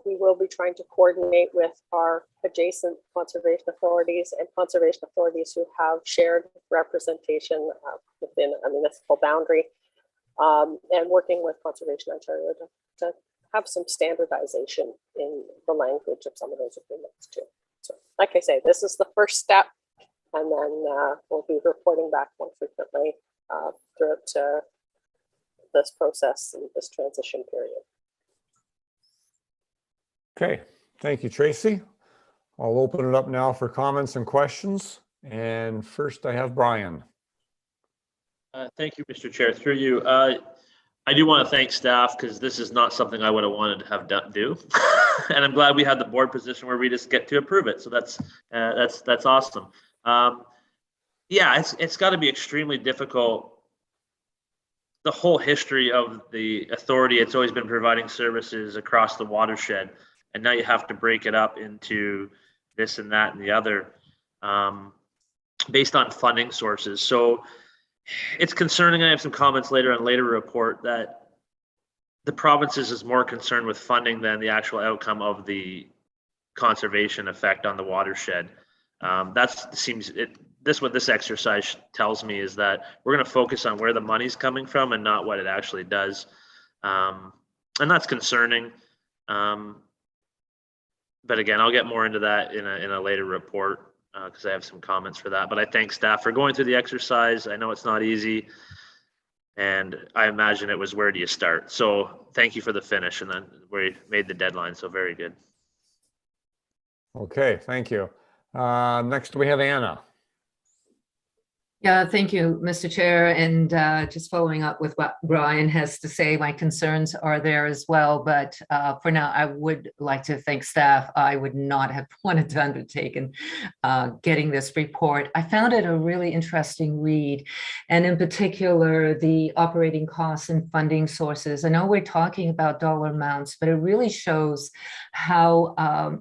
Speaker 7: we will be trying to coordinate with our adjacent conservation authorities and conservation authorities who have shared representation within a municipal boundary, and working with Conservation Ontario to have some standardization in the language of some of those agreements too. So like I say, this is the first step, and then we'll be reporting back more frequently throughout this process and this transition period.
Speaker 2: Okay, thank you, Tracy. I'll open it up now for comments and questions. And first I have Brian.
Speaker 10: Thank you, Mr. Chair. Through you, I do want to thank staff because this is not something I would have wanted to have do, and I'm glad we had the board position where we just get to approve it. So that's awesome. Yeah, it's got to be extremely difficult. The whole history of the authority, it's always been providing services across the watershed, and now you have to break it up into this and that and the other based on funding sources. So it's concerning. I have some comments later on later report that the provinces is more concerned with funding than the actual outcome of the conservation effect on the watershed. What this exercise tells me is that we're going to focus on where the money's coming from and not what it actually does. And that's concerning. But again, I'll get more into that in a later report because I have some comments for that. But I thank staff for going through the exercise. I know it's not easy, and I imagine it was where do you start. So thank you for the finish, and then we made the deadline. So very good.
Speaker 2: Okay, thank you. Next we have Anna.
Speaker 12: Yeah, thank you, Mr. Chair. And just following up with what Brian has to say, my concerns are there as well. But for now, I would like to thank staff. I would not have wanted to undertake getting this report. I found it a really interesting read, and in particular, the operating costs and funding sources. I know we're talking about dollar amounts, but it really shows how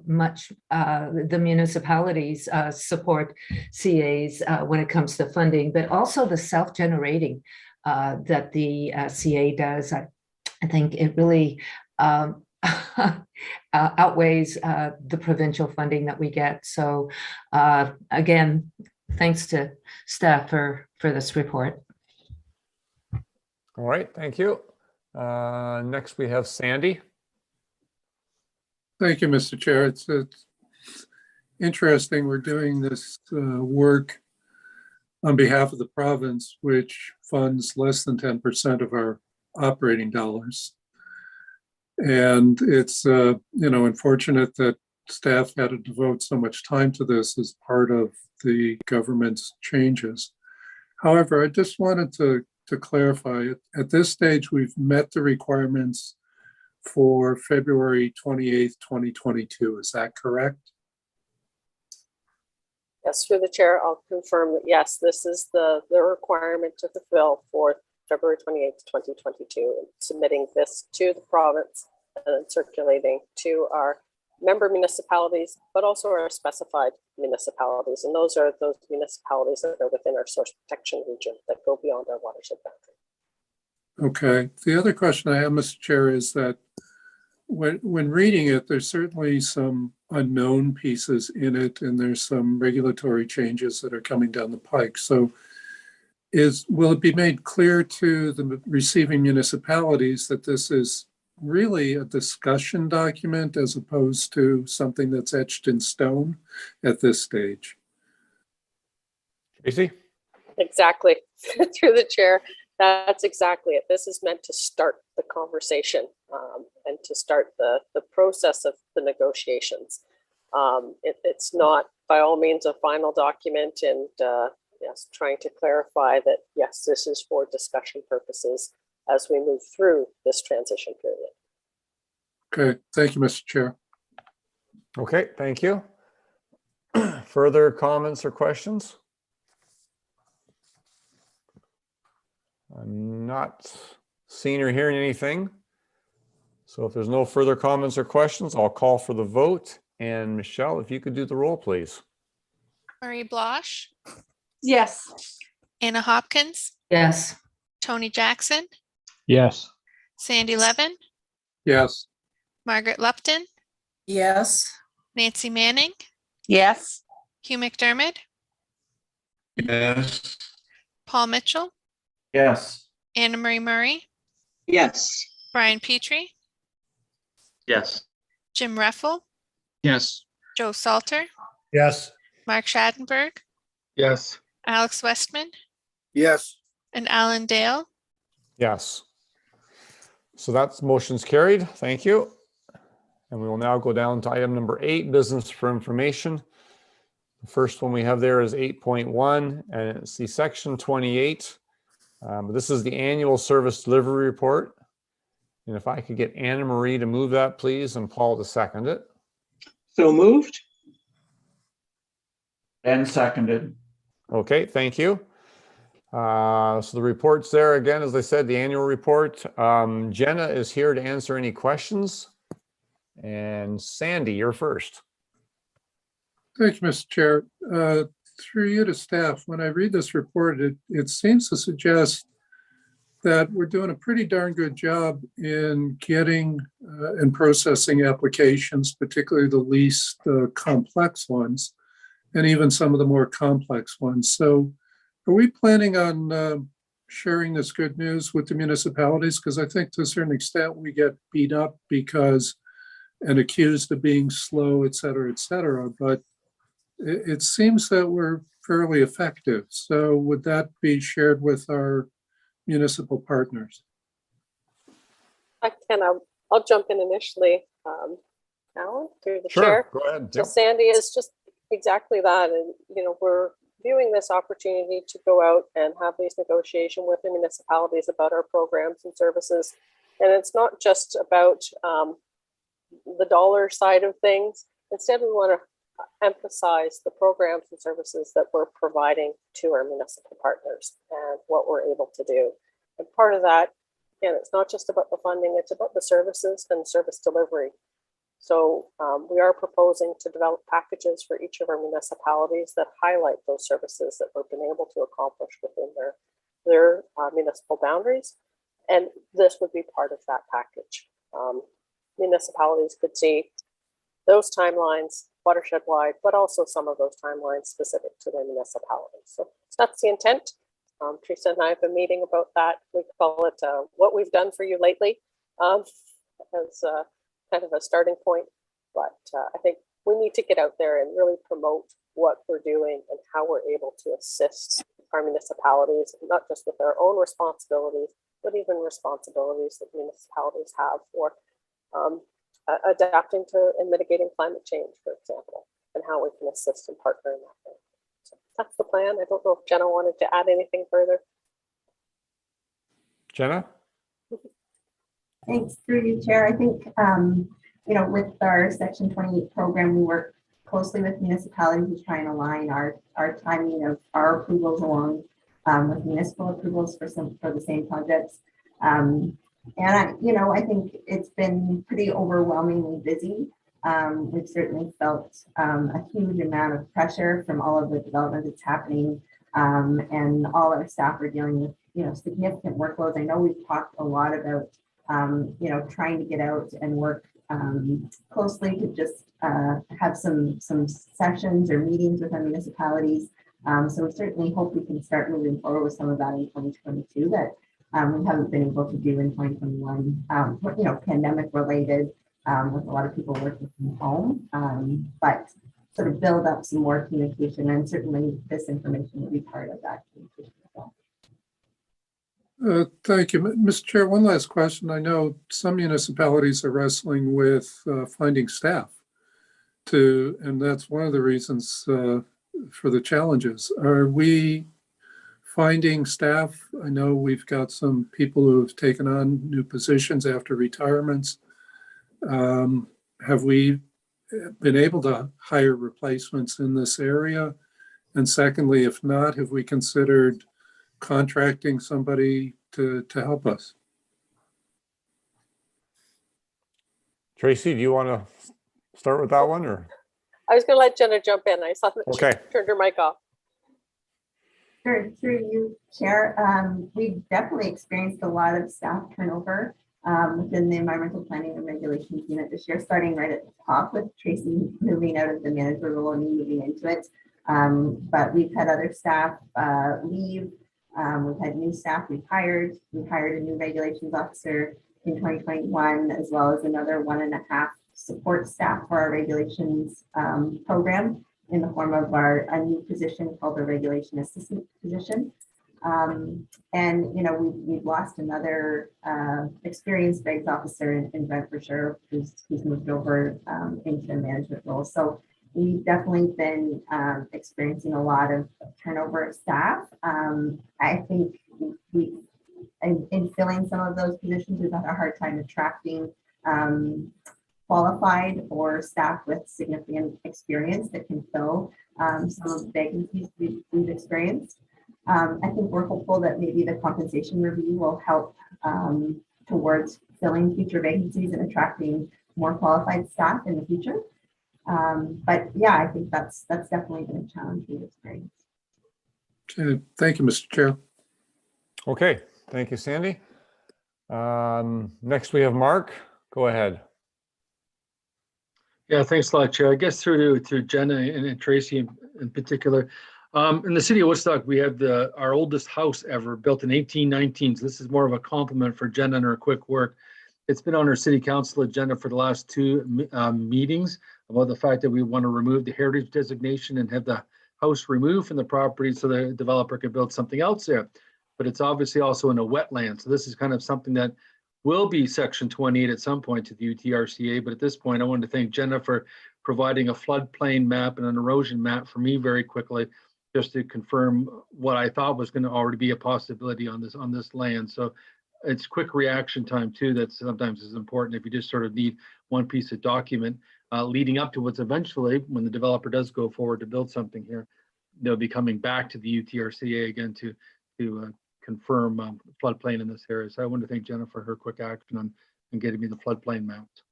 Speaker 12: much the municipalities support CAs when it comes to funding, but also the self-generating that the CA does. I think it really outweighs the provincial funding that we get. So again, thanks to staff for this report.
Speaker 2: All right, thank you. Next we have Sandy.
Speaker 6: Thank you, Mr. Chair. It's interesting. We're doing this work on behalf of the province, which funds less than 10% of our operating dollars. And it's, unfortunate that staff had to devote so much time to this as part of the government's changes. However, I just wanted to clarify, at this stage, we've met the requirements for February 28th, 2022. Is that correct?
Speaker 7: Yes, through the chair, I'll confirm that yes, this is the requirement to fulfill for February 28th, 2022, and submitting this to the province and then circulating to our member municipalities, but also our specified municipalities. And those are those municipalities that are within our source protection region that go beyond our watershed boundary.
Speaker 6: Okay. The other question I have, Mr. Chair, is that when reading it, there's certainly some unknown pieces in it, and there's some regulatory changes that are coming down the pike. So will it be made clear to the receiving municipalities that this is really a discussion document as opposed to something that's etched in stone at this stage?
Speaker 2: Tracy?
Speaker 7: Exactly. Through the chair, that's exactly it. This is meant to start the conversation and to start the process of the negotiations. It's not by all means a final document, and yes, trying to clarify that, yes, this is for discussion purposes as we move through this transition period.
Speaker 6: Okay, thank you, Mr. Chair.
Speaker 2: Okay, thank you. Further comments or questions? I'm not seeing or hearing anything. So if there's no further comments or questions, I'll call for the vote. And Michelle, if you could do the roll, please.
Speaker 3: Marie Blosh,
Speaker 9: Yes.
Speaker 3: Anna Hopkins,
Speaker 12: Yes.
Speaker 3: Tony Jackson,
Speaker 5: Yes.
Speaker 3: Sandy Levin,
Speaker 6: Yes.
Speaker 3: Margaret Lupton,
Speaker 5: Yes.
Speaker 3: Nancy Manning,
Speaker 5: Yes.
Speaker 3: Hugh McDermott,
Speaker 5: Yes.
Speaker 3: Paul Mitchell,
Speaker 4: Yes.
Speaker 3: Anna Marie Murray,
Speaker 5: Yes.
Speaker 3: Brian Petrie,
Speaker 10: Yes.
Speaker 3: Jim Reffel,
Speaker 5: Yes.
Speaker 3: Joe Salter,
Speaker 5: Yes.
Speaker 3: Mark Schadenberg,
Speaker 1: Yes.
Speaker 3: Alex Westman,
Speaker 5: Yes.
Speaker 3: and Alan Dale.
Speaker 2: Yes. So that's motion's carried. Thank you. And we will now go down to item number 8, business for information. The first one we have there is 8.1, and it's the section 28. This is the annual service delivery report. And if I could get Anna Marie to move that, please, and Paul to second it.
Speaker 5: So moved.
Speaker 4: And seconded.
Speaker 2: Okay, thank you. So the report's there again, as I said, the annual report. Jenna is here to answer any questions. And Sandy, you're first.
Speaker 6: Thank you, Mr. Chair. Through you to staff, when I read this report, it seems to suggest that we're doing a pretty darn good job in getting and processing applications, particularly the least complex ones, and even some of the more complex ones. So are we planning on sharing this good news with the municipalities? Because I think to a certain extent we get beat up because and accused of being slow, et cetera, but it seems that we're fairly effective. So would that be shared with our municipal partners?
Speaker 7: I can, I'll jump in initially, Alan, through the
Speaker 2: Sure,
Speaker 7: chair.
Speaker 2: go ahead.
Speaker 7: So
Speaker 2: Yep.
Speaker 7: Sandy is just exactly that. And, we're viewing this opportunity to go out and have these negotiations with the municipalities about our programs and services. And it's not just about the dollar side of things. Instead, we want to emphasize the programs and services that we're providing to our municipal partners and what we're able to do. And part of that, again, it's not just about the funding, it's about the services and service delivery. So we are proposing to develop packages for each of our municipalities that highlight those services that we've been able to accomplish within their municipal boundaries. And this would be part of that package. Municipalities could see those timelines watershed-wide, but also some of those timelines specific to their municipalities. So that's the intent. Teresa and I have a meeting about that. We call it what we've done for you lately as kind of a starting point. But I think we need to get out there and really promote what we're doing and how we're able to assist our municipalities, not just with our own responsibilities, but even responsibilities that municipalities have for adapting to and mitigating climate change, for example, and how we can assist and partner in that way. So that's the plan. I don't know if Jenna wanted to add anything further.
Speaker 2: Jenna?
Speaker 13: Thanks, through you, Chair. I think, with our Section 28 program, we work closely with municipalities to try and align our timing of our approvals along with municipal approvals for the same projects. And I think it's been pretty overwhelmingly busy. We've certainly felt a huge amount of pressure from all of the development that's happening, and all our staff are dealing with significant workloads. I know we've talked a lot about trying to get out and work closely to just have some sessions or meetings with our municipalities. So we certainly hope we can start moving forward with some of that in 2022 that we haven't been able to do in 2021, pandemic related, with a lot of people working from home, but sort of build up some more communication, and certainly this information will be part of that communication as well.
Speaker 6: Thank you. Mr. Chair, one last question. I know some municipalities are wrestling with finding staff and that's one of the reasons for the challenges. Are we finding staff? I know we've got some people who have taken on new positions after retirements. Have we been able to hire replacements in this area? And secondly, if not, have we considered contracting somebody to help us?
Speaker 2: Tracy, do you want to start with that one, or?
Speaker 7: I was going to let Jenna jump in. I saw that
Speaker 2: Okay.
Speaker 7: she turned her mic off.
Speaker 13: Sure, through you, Chair. We've definitely experienced a lot of staff turnover within the environmental planning and regulations unit this year, starting right at the top with Tracy moving out of the manager role and moving into it. But we've had other staff leave. We've had new staff we've hired. We hired a new regulations officer in 2021, as well as another 1.5 support staff for our regulations program in the form of a new position called the regulation assistant position. And we've lost another experienced regs officer in Brent for sure, who's moved over into the management role. So we've definitely been experiencing a lot of turnover of staff. I think in filling some of those positions, we've had a hard time attracting qualified or staff with significant experience that can fill some of the vacancies we've experienced. I think we're hopeful that maybe the compensation review will help towards filling future vacancies and attracting more qualified staff in the future. But yeah, I think that's definitely been a challenge we've experienced.
Speaker 6: Okay, thank you, Mr. Chair.
Speaker 2: Okay, thank you, Sandy. Next we have Mark. Go ahead.
Speaker 1: Yeah, thanks a lot, Chair. I guess through to Jenna and Tracy in particular. In the city of Woodstock, we have our oldest house ever, built in 1819. So this is more of a compliment for Jenna and her quick work. It's been on our city council agenda for the last 2 meetings about the fact that we want to remove the heritage designation and have the house removed from the property so the developer could build something else there. But it's obviously also in a wetland. So this is kind of something that will be Section 28 at some point to the UTRCA. But at this point, I wanted to thank Jenna for providing a floodplain map and an erosion map for me very quickly, just to confirm what I thought was going to already be a possibility on this land. So it's quick reaction time too, that sometimes is important if you just sort of need one piece of document leading up to what's eventually, when the developer does go forward to build something here, they'll be coming back to the UTRCA again to confirm floodplain in this area. So I want to thank Jenna for her quick action on getting me the floodplain maps.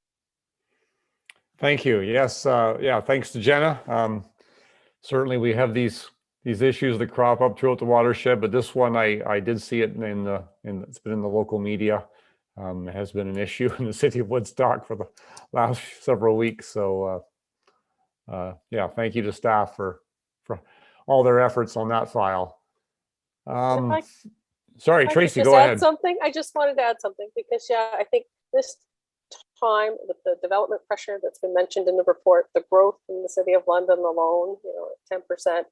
Speaker 2: Thank you. Yes, yeah, thanks to Jenna. Certainly we have these issues that crop up throughout the watershed, but this one I did see it it's been in the local media. It has been an issue in the city of Woodstock for the last several weeks. So yeah, thank you to staff for all their efforts on that file. Sorry, Tracy, go ahead.
Speaker 7: I just wanted to add something because I think this time with the development pressure that's been mentioned in the report, the growth in the city of London alone, 10%,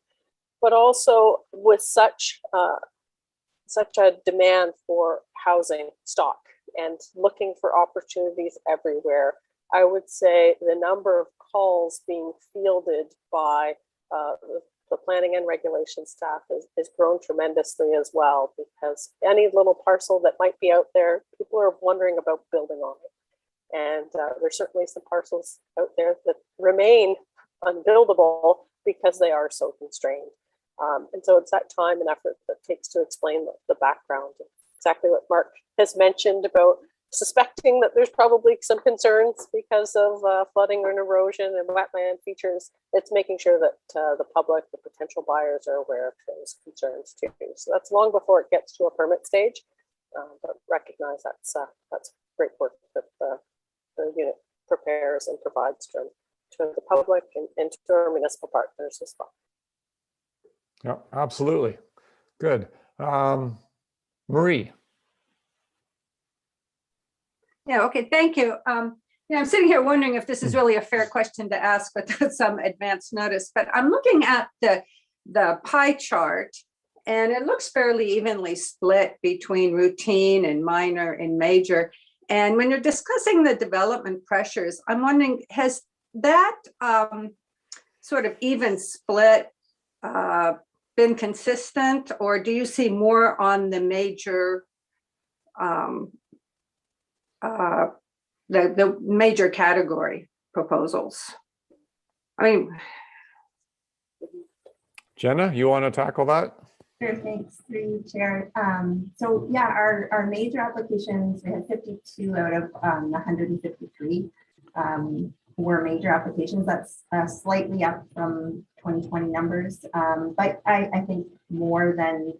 Speaker 7: but also with such a demand for housing stock and looking for opportunities everywhere. I would say the number of calls being fielded by the planning and regulation staff is grown tremendously as well, because any little parcel that might be out there, people are wondering about building on it. And there's certainly some parcels out there that remain unbuildable because they are so constrained. And so it's that time and effort that it takes to explain the background. Exactly what Mark has mentioned about suspecting that there's probably some concerns because of flooding and erosion and wetland features. It's making sure that the public, the potential buyers, are aware of those concerns too. So that's long before it gets to a permit stage, but recognize that's great work that the unit prepares and provides to the public and to our municipal partners as well.
Speaker 2: Yeah, absolutely. Good. Marie.
Speaker 9: Yeah, okay, thank you. Yeah, I'm sitting here wondering if this is really a fair question to ask without some advance notice, but I'm looking at the pie chart, and it looks fairly evenly split between routine and minor and major. And when you're discussing the development pressures, I'm wondering, has that sort of even split been consistent, or do you see more on the major the major category proposals? I mean,
Speaker 2: Jenna, you want to tackle that?
Speaker 13: Sure, thanks, through you, Chair. So yeah, our major applications, we had 52 out of 153 were major applications. That's slightly up from 2020 numbers, but I think more than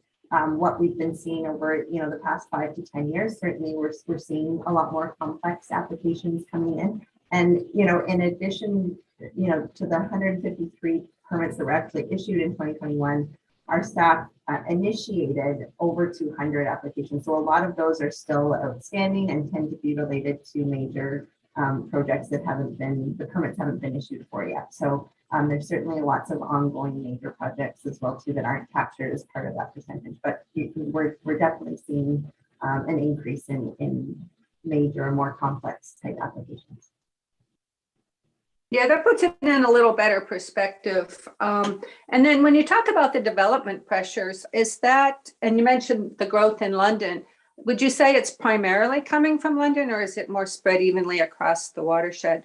Speaker 13: what we've been seeing over the past 5 to 10 years. Certainly we're seeing a lot more complex applications coming in, and in addition to the 153 permits that were actually issued in 2021, our staff initiated over 200 applications. So a lot of those are still outstanding and tend to be related to major projects that the permits haven't been issued for yet. So there's certainly lots of ongoing major projects as well too that aren't captured as part of that percentage, but we're definitely seeing an increase in major and more complex type applications.
Speaker 9: yeah, that puts it in a little better perspective. And then when you talk about the development pressures, is that, and you mentioned the growth in London, would you say it's primarily coming from London, or is it more spread evenly across the watershed?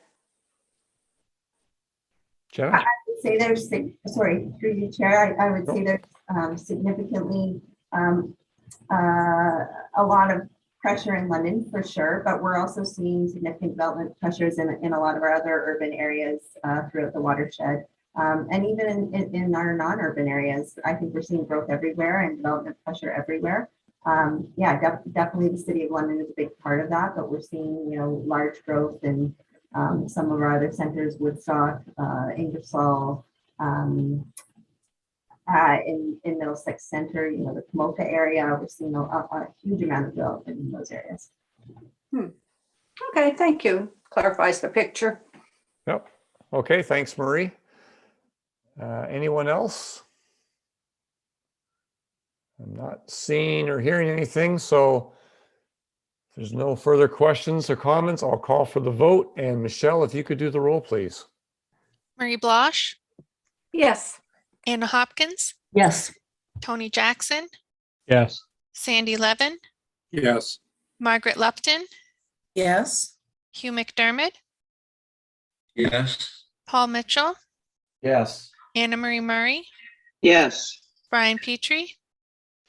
Speaker 2: Jenna?
Speaker 13: I would say there's, sorry, through you, Chair, I would say there's significantly a lot of pressure in London for sure, but we're also seeing significant development pressures in a lot of our other urban areas throughout the watershed. And even in our non-urban areas, I think we're seeing growth everywhere and development pressure everywhere. Yeah, definitely the City of London is a big part of that, but we're seeing, large growth in some of our other centers, Woodstock, Ingersoll, in Middlesex Center, the Tomoka area, we're seeing a huge amount of development in those areas.
Speaker 9: Okay, thank you. Clarifies the picture.
Speaker 2: Yep. Okay, thanks, Marie. Anyone else? I'm not seeing or hearing anything, so if there's no further questions or comments, I'll call for the vote. And Michelle, if you could do the roll, please.
Speaker 3: Marie Blosh,
Speaker 9: Yes.
Speaker 3: Anna Hopkins,
Speaker 12: Yes.
Speaker 3: Tony Jackson,
Speaker 5: Yes.
Speaker 3: Sandy Levin,
Speaker 6: Yes.
Speaker 3: Margaret Lupton,
Speaker 5: Yes.
Speaker 3: Hugh McDermott,
Speaker 5: Yes.
Speaker 3: Paul Mitchell,
Speaker 4: Yes.
Speaker 3: Anna Marie Murray,
Speaker 5: Yes.
Speaker 3: Brian Petrie,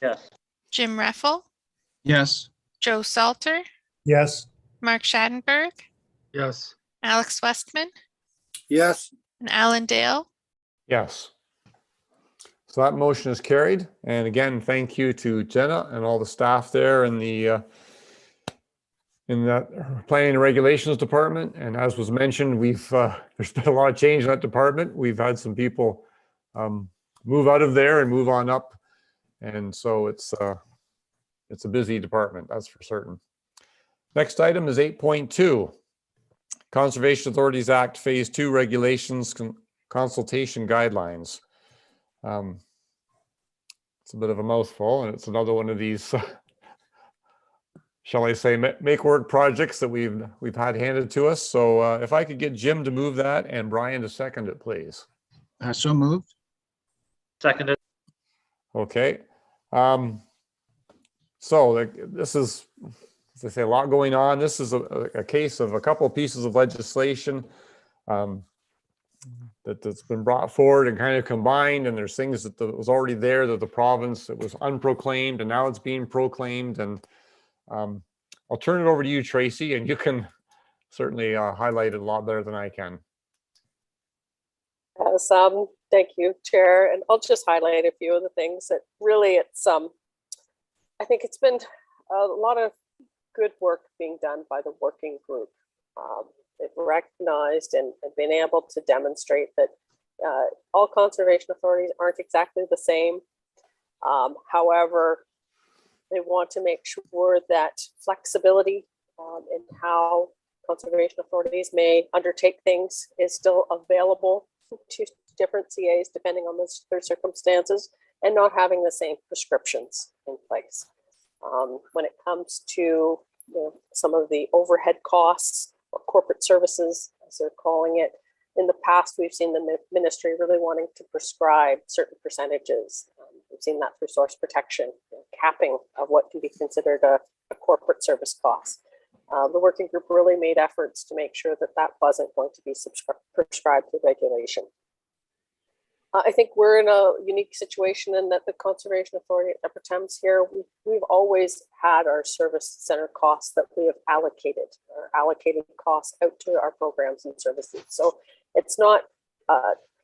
Speaker 10: Yes.
Speaker 3: Jim Reffel,
Speaker 5: Yes.
Speaker 3: Joe Salter,
Speaker 5: Yes.
Speaker 3: Mark Schadenberg,
Speaker 1: Yes.
Speaker 3: Alex Westman,
Speaker 5: Yes.
Speaker 3: and Alan Dale.
Speaker 2: Yes. So that motion is carried. And again, thank you to Jenna and all the staff there in that planning and regulations department. And as was mentioned, there's been a lot of change in that department. We've had some people move out of there and move on up. And so it's a busy department, that's for certain. Next item is 8.2, Conservation Authorities Act Phase 2 Regulations Consultation Guidelines. It's a bit of a mouthful, and it's another one of these shall I say, make work projects that we've had handed to us. So if I could get Jim to move that and Brian to second it, please.
Speaker 5: So moved.
Speaker 10: Seconded.
Speaker 2: Okay. So this is, as I say, a lot going on. This is a case of a couple of pieces of legislation that's been brought forward and kind of combined, and there's things that was already there that the province, it was unproclaimed and now it's being proclaimed. And I'll turn it over to you, Tracy, and you can certainly highlight it a lot better than I can.
Speaker 7: Yes, thank you, Chair. And I'll just highlight a few of the things that really I think it's been a lot of good work being done by the working group. They've recognized and been able to demonstrate that all conservation authorities aren't exactly the same. However, they want to make sure that flexibility in how conservation authorities may undertake things is still available to different CAs depending on their circumstances, and not having the same prescriptions in place. When it comes to some of the overhead costs or corporate services, as they're calling it, in the past, we've seen the ministry really wanting to prescribe certain percentages. We've seen that through source protection, capping of what can be considered a corporate service cost. The working group really made efforts to make sure that that wasn't going to be prescribed through regulation. I think we're in a unique situation in that the Conservation Authority at Upper Thames here, we've always had our service center costs that we have allocated costs out to our programs and services. So it's not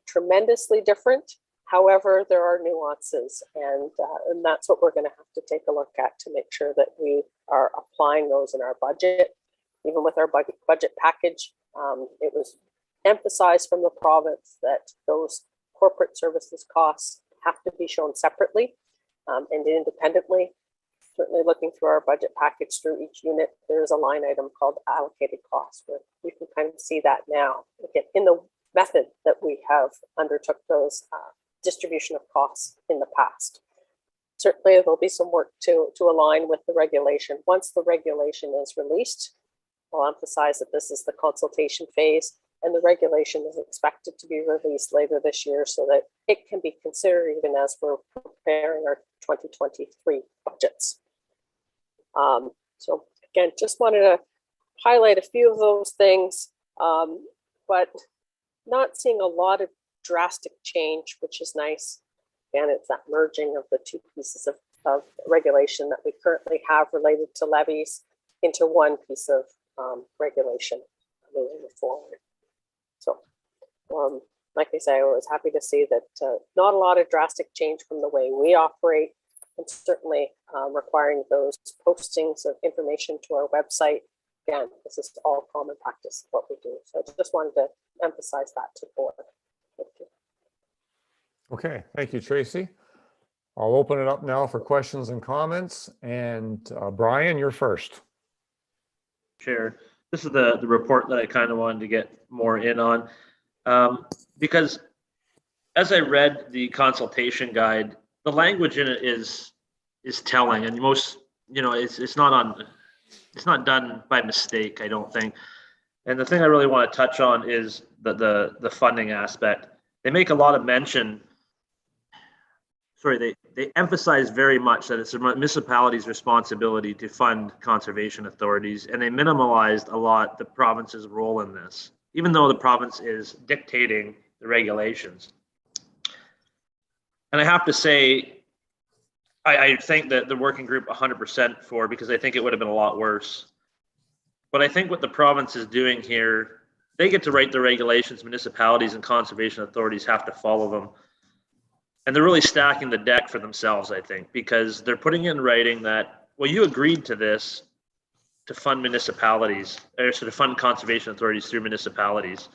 Speaker 7: tremendously different. However, there are nuances, and that's what we're going to have to take a look at to make sure that we are applying those in our budget. Even with our budget package, it was emphasized from the province that those corporate services costs have to be shown separately and independently. Certainly looking through our budget package through each unit, there's a line item called allocated costs, where we can kind of see that now. Again, in the method that we have undertook those distribution of costs in the past. Certainly there'll be some work to align with the regulation. Once the regulation is released, I'll emphasize that this is the consultation phase, and the regulation is expected to be released later this year so that it can be considered even as we're preparing our 2023 budgets. So again, just wanted to highlight a few of those things, but not seeing a lot of drastic change, which is nice. Again, it's that merging of the two pieces of regulation that we currently have related to levies into one piece of regulation moving forward. So, like I say, I was happy to see that not a lot of drastic change from the way we operate, and certainly requiring those postings of information to our website. Again, this is all common practice, what we do. So I just wanted to emphasize that to the board. Thank you.
Speaker 2: Okay, thank you, Tracy. I'll open it up now for questions and comments. And Brian, you're first.
Speaker 10: Chair, this is the report that I kind of wanted to get more in on, because as I read the consultation guide, the language in it is telling, and most, it's not done by mistake, I don't think. And the thing I really want to touch on is the funding aspect. They make a lot of mention. They emphasize very much that it's a municipality's responsibility to fund conservation authorities, and they minimalized a lot the province's role in this, even though the province is dictating the regulations. And I have to say, I thank the working group 100% for, because I think it would have been a lot worse. But I think what the province is doing here, they get to write the regulations, municipalities and conservation authorities have to follow them. And they're really stacking the deck for themselves, I think, because they're putting in writing that, well, you agreed to this to fund municipalities, or to fund conservation authorities through municipalities,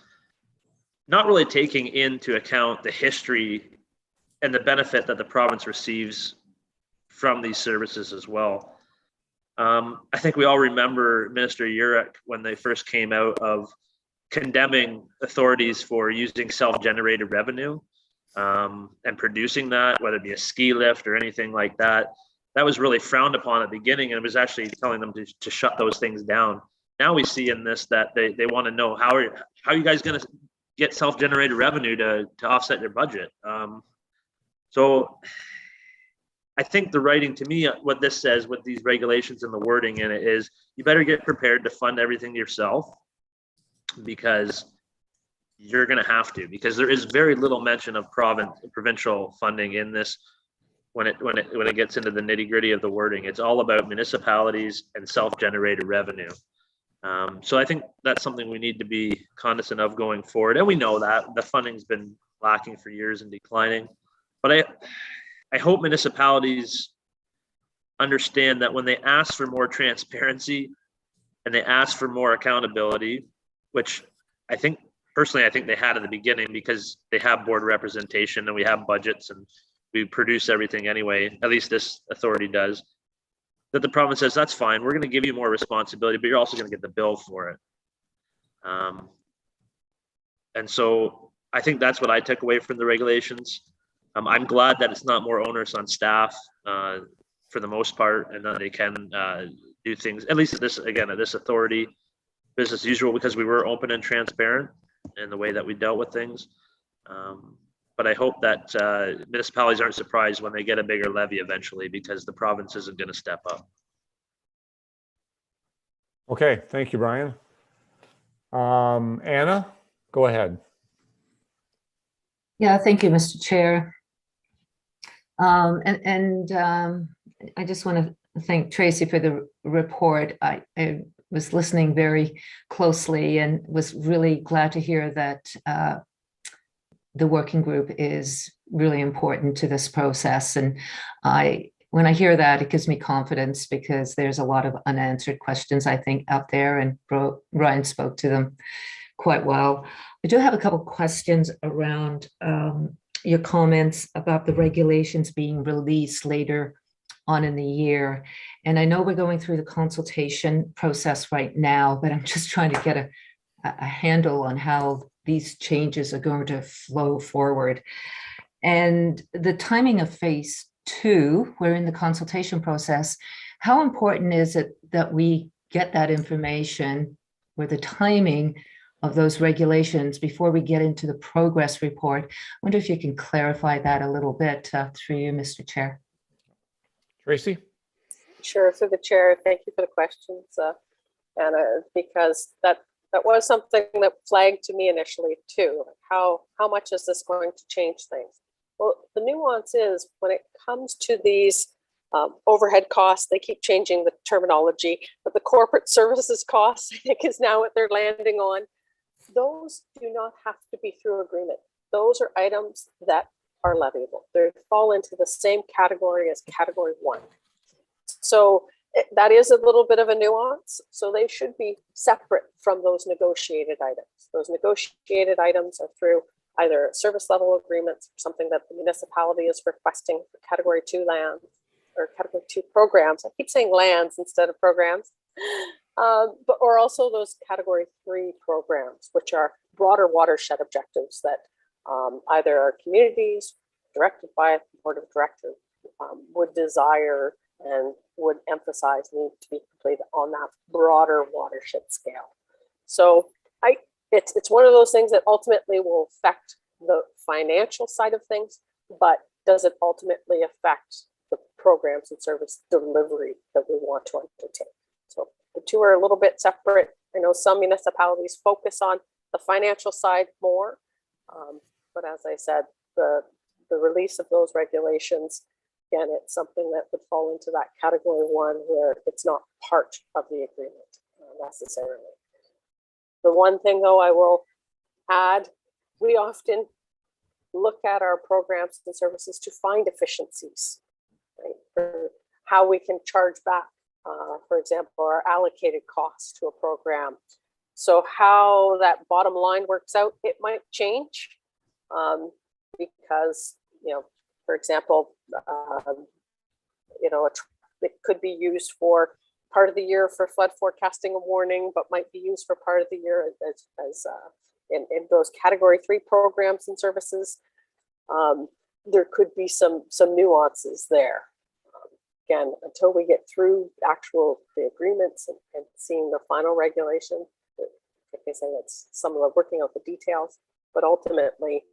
Speaker 10: not really taking into account the history and the benefit that the province receives from these services as well. I think we all remember Minister UTRCA when they first came out of condemning authorities for using self-generated revenue and producing that, whether it be a ski lift or anything like that. that was really frowned upon at the beginning, and it was actually telling them to shut those things down. Now we see in this that they want to know how are you guys going to get self-generated revenue to offset your budget. So I think the writing, to me, what this says with these regulations and the wording in it is you better get prepared to fund everything yourself, because you're going to have to, because there is very little mention of provincial funding in this. When it gets into the nitty gritty of the wording, it's all about municipalities and self-generated revenue. So I think that's something we need to be cognizant of going forward. And we know that the funding's been lacking for years and declining, but I hope municipalities understand that when they ask for more transparency and they ask for more accountability, which I think they had at the beginning, because they have board representation and we have budgets and we produce everything anyway, at least this authority does, that the province says, that's fine, we're going to give you more responsibility, but you're also going to get the bill for it. And so I think that's what I took away from the regulations. I'm glad that it's not more onerous on staff for the most part, and that they can do things, at least at this authority, business as usual, because we were open and transparent in the way that we dealt with things. But I hope that municipalities aren't surprised when they get a bigger levy eventually, because the province isn't going to step up.
Speaker 2: Okay, thank you, Brian. Anna, go ahead.
Speaker 12: Yeah, thank you, Mr. Chair. I just want to thank Tracy for the report. I was listening very closely and was really glad to hear that the working group is really important to this process. And when I hear that, it gives me confidence, because there's a lot of unanswered questions, I think, out there, and Ryan spoke to them quite well. I do have a couple questions around your comments about the regulations being released later on in the year. And I know we're going through the consultation process right now, but I'm just trying to get a handle on how these changes are going to flow forward. And the timing of phase 2, we're in the consultation process. How important is it that we get that information, or the timing of those regulations, before we get into the progress report? I wonder if you can clarify that a little bit through you, Mr. Chair.
Speaker 2: Tracy?
Speaker 7: Sure, through the chair. Thank you for the questions, Anna, because that was something that flagged to me initially too. How much is this going to change things? Well, the nuance is, when it comes to these overhead costs, they keep changing the terminology, but the corporate services costs, I think, is now what they're landing on. Those do not have to be through agreement. Those are items that are leviable. They fall into the same category as category 1. So that is a little bit of a nuance. So they should be separate from those negotiated items. Those negotiated items are through either service level agreements, or something that the municipality is requesting for category 2 lands or category 2 programs. I keep saying lands instead of programs. Or also those category 3 programs, which are broader watershed objectives that either our communities, directed by a board of directors, would desire and would emphasize need to be completed on that broader watershed scale. So it's one of those things that ultimately will affect the financial side of things, but does it ultimately affect the programs and service delivery that we want to undertake? So the two are a little bit separate. I know some municipalities focus on the financial side more, but as I said, the release of those regulations, again, it's something that would fall into that category 1, where it's not part of the agreement necessarily. The one thing, though, I will add, we often look at our programs and services to find efficiencies, right? For how we can charge back, for example, our allocated costs to a program. So how that bottom line works out, it might change because, for example, it could be used for part of the year for flood forecasting and warning, but might be used for part of the year as in those category 3 programs and services. There could be some nuances there. again, until we get through the agreements and seeing the final regulation, like I say, it's some of the working out the details, but ultimately,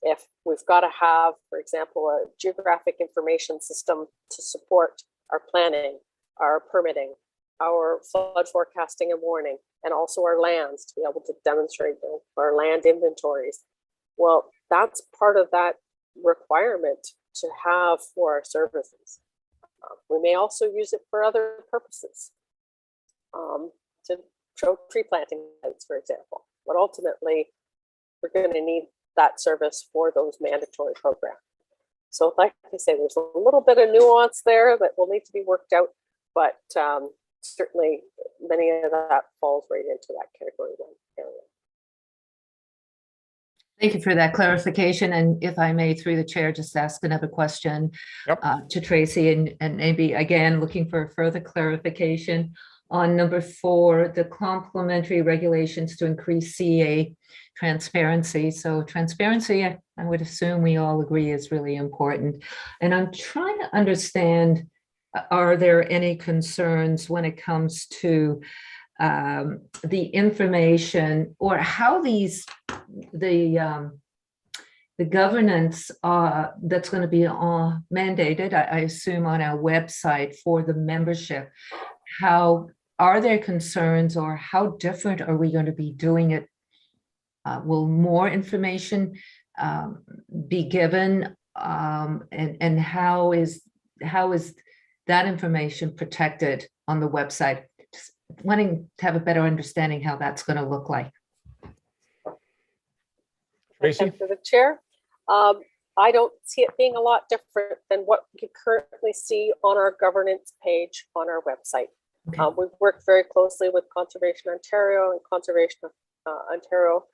Speaker 7: if we've got to have, for example, a geographic information system to support our planning, our permitting, our flood forecasting and warning, and also our lands to be able to demonstrate our land inventories. Well, that's part of that requirement to have for our services. We may also use it for other purposes, to show tree planting sites, for example. But ultimately, we're going to need that service for those mandatory programs. So like I say, there's a little bit of nuance there that will need to be worked out, but certainly many of that falls right into that category 1 area.
Speaker 12: Thank you for that clarification. And if I may, through the chair, just ask another question to Tracy, and maybe again, looking for further clarification on number 4, the complementary regulations to increase CA transparency. So transparency, I would assume we all agree, is really important. And I'm trying to understand, are there any concerns when it comes to the information, or how the governance that's going to be mandated, I assume, on our website for the membership? How are there concerns, or how different are we going to be doing it? Will more information be given, and how is that information protected on the website? Just wanting to have a better understanding how that's going to look like.
Speaker 2: Tracy?
Speaker 7: For the chair, I don't see it being a lot different than what you currently see on our governance page on our website. Okay. We've worked very closely with Conservation Ontario, and Conservation Ontario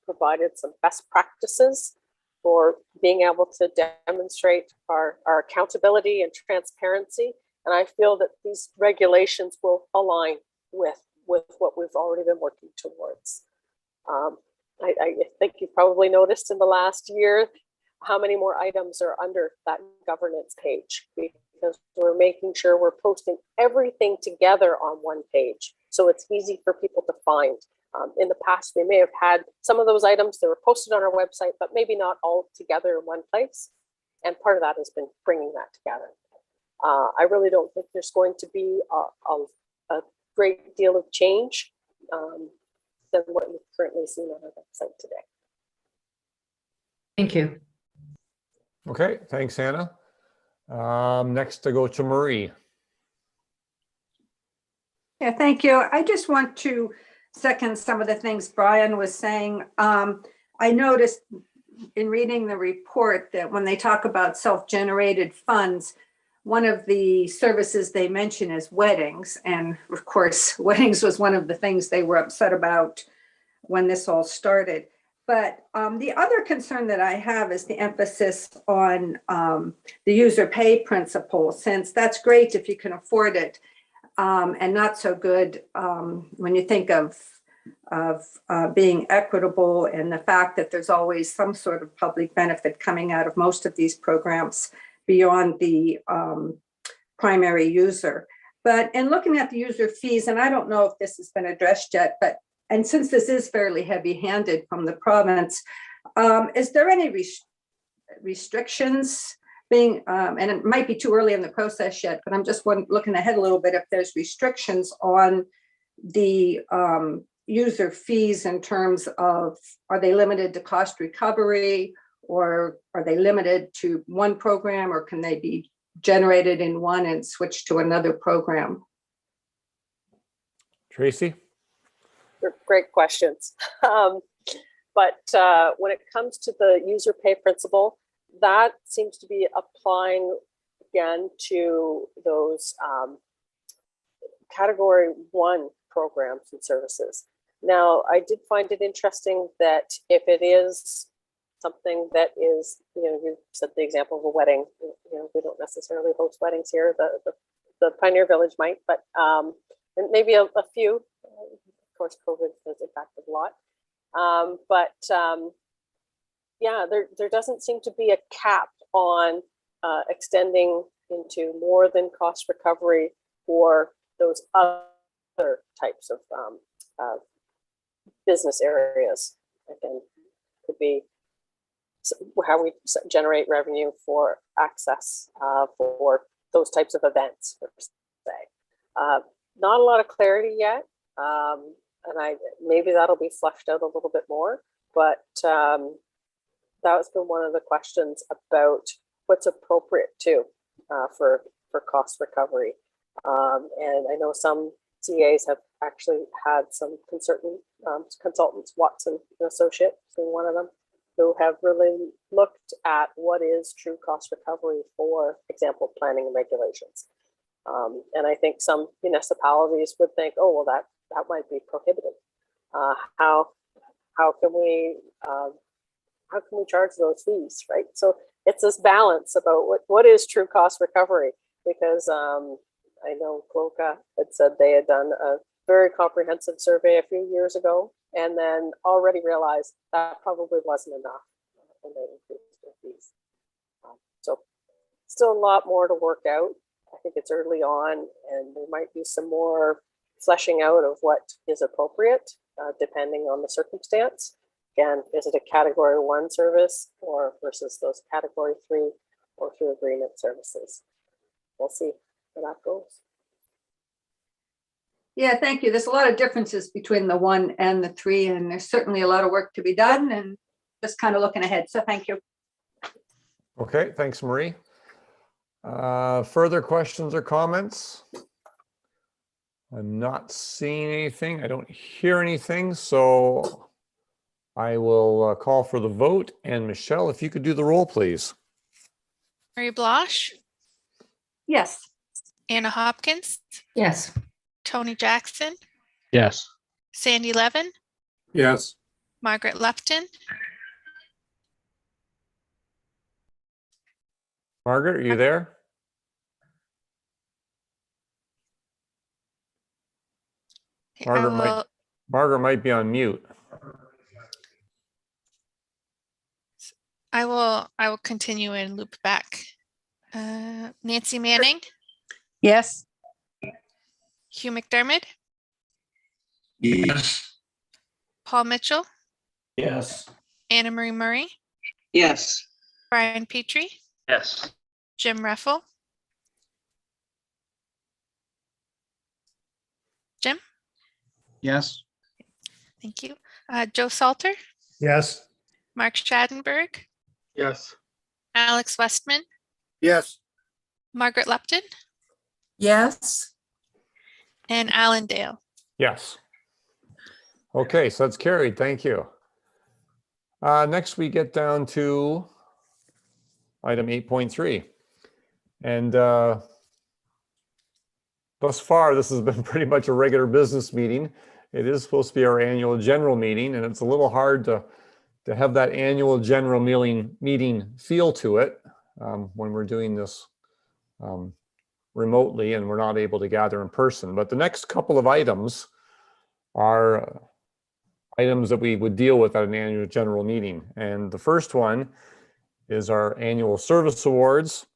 Speaker 7: provided some best practices for being able to demonstrate our accountability and transparency. And I feel that these regulations will align with what we've already been working towards. I think you've probably noticed in the last year how many more items are under that governance page, because we're making sure we're posting everything together on one page, so it's easy for people to find. In the past, we may have had some of those items that were posted on our website, but maybe not all together in one place. And part of that has been bringing that together. I really don't think there's going to be a great deal of change than what we've currently seen on our website today.
Speaker 12: Thank you.
Speaker 2: Okay, thanks, Hannah. Next to go to Marie.
Speaker 9: Yeah, thank you. I just want to second some of the things Brian was saying. I noticed in reading the report that when they talk about self-generated funds, one of the services they mention is weddings. And of course, weddings was one of the things they were upset about when this all started. But the other concern that I have is the emphasis on the user pay principle, since that's great if you can afford it, and not so good when you think of being equitable, and the fact that there's always some sort of public benefit coming out of most of these programs beyond the primary user. But in looking at the user fees, and I don't know if this has been addressed yet, but and since this is fairly heavy-handed from the province, is there any restrictions being, and it might be too early in the process yet, but I'm just looking ahead a little bit, if there's restrictions on the user fees in terms of, are they limited to cost recovery, or are they limited to one program, or can they be generated in one and switch to another program?
Speaker 2: Tracy?
Speaker 7: Great questions. But when it comes to the user pay principle, that seems to be applying again to those category 1 programs and services. Now, I did find it interesting that if it is something that is, you said the example of a wedding, we don't necessarily host weddings here, the Pioneer Village might, but and maybe a few. Of course, COVID has impacted a lot. Yeah, there doesn't seem to be a cap on extending into more than cost recovery for those other types of business areas. Again, could be how we generate revenue for access for those types of events, per se. Not a lot of clarity yet, and maybe that'll be fleshed out a little bit more, but that's been one of the questions about what's appropriate too for cost recovery. And I know some CAs have actually had some consultants, Watson and Associates being one of them, who have really looked at what is true cost recovery for example, planning and regulations. And I think some municipalities would think, oh, well, that might be prohibitive. How can we charge those fees, right? So it's this balance about what is true cost recovery, because I know Cloca had said they had done a very comprehensive survey a few years ago, and then already realized that probably wasn't enough, and they increased their fees. So still a lot more to work out. I think it's early on, and there might be some more fleshing out of what is appropriate, depending on the circumstance. Again, is it a category 1 service or versus those category 3 or through agreement services? We'll see where that goes.
Speaker 9: Yeah, thank you. There's a lot of differences between the 1 and the 3, and there's certainly a lot of work to be done, and just kind of looking ahead. So thank you.
Speaker 2: Okay, thanks, Marie. Further questions or comments? I'm not seeing anything. I don't hear anything, so I will call for the vote. And Michelle, if you could do the roll, please.
Speaker 3: Marie Blosh,
Speaker 9: Yes.
Speaker 3: Anna Hopkins,
Speaker 12: Yes.
Speaker 3: Tony Jackson,
Speaker 5: Yes.
Speaker 3: Sandy Levin,
Speaker 6: Yes.
Speaker 3: Margaret Lupton,
Speaker 2: Margaret, are you there? Margaret might be on mute.
Speaker 3: I will continue and loop back. Nancy Manning,
Speaker 5: Yes.
Speaker 3: Hugh McDermott,
Speaker 5: Yes.
Speaker 3: Paul Mitchell,
Speaker 4: Yes.
Speaker 3: Anna Marie Murray,
Speaker 5: Yes.
Speaker 3: Brian Petrie,
Speaker 10: Yes.
Speaker 3: Jim Reffel. Jim?
Speaker 5: Yes.
Speaker 3: Thank you. Joe Salter,
Speaker 5: Yes.
Speaker 3: Mark Schadenberg,
Speaker 1: Yes.
Speaker 3: Alex Westman,
Speaker 5: Yes.
Speaker 3: Margaret Lupton,
Speaker 12: Yes.
Speaker 3: and Alan Dale.
Speaker 2: Yes. Okay, so that's carried. Thank you. Next, we get down to item 8.3. And thus far, this has been pretty much a regular business meeting. It is supposed to be our annual general meeting, and it's a little hard to have that annual general meeting feel to it when we're doing this remotely and we're not able to gather in person. But the next couple of items are items that we would deal with at an annual general meeting. And the first one is our annual service awards.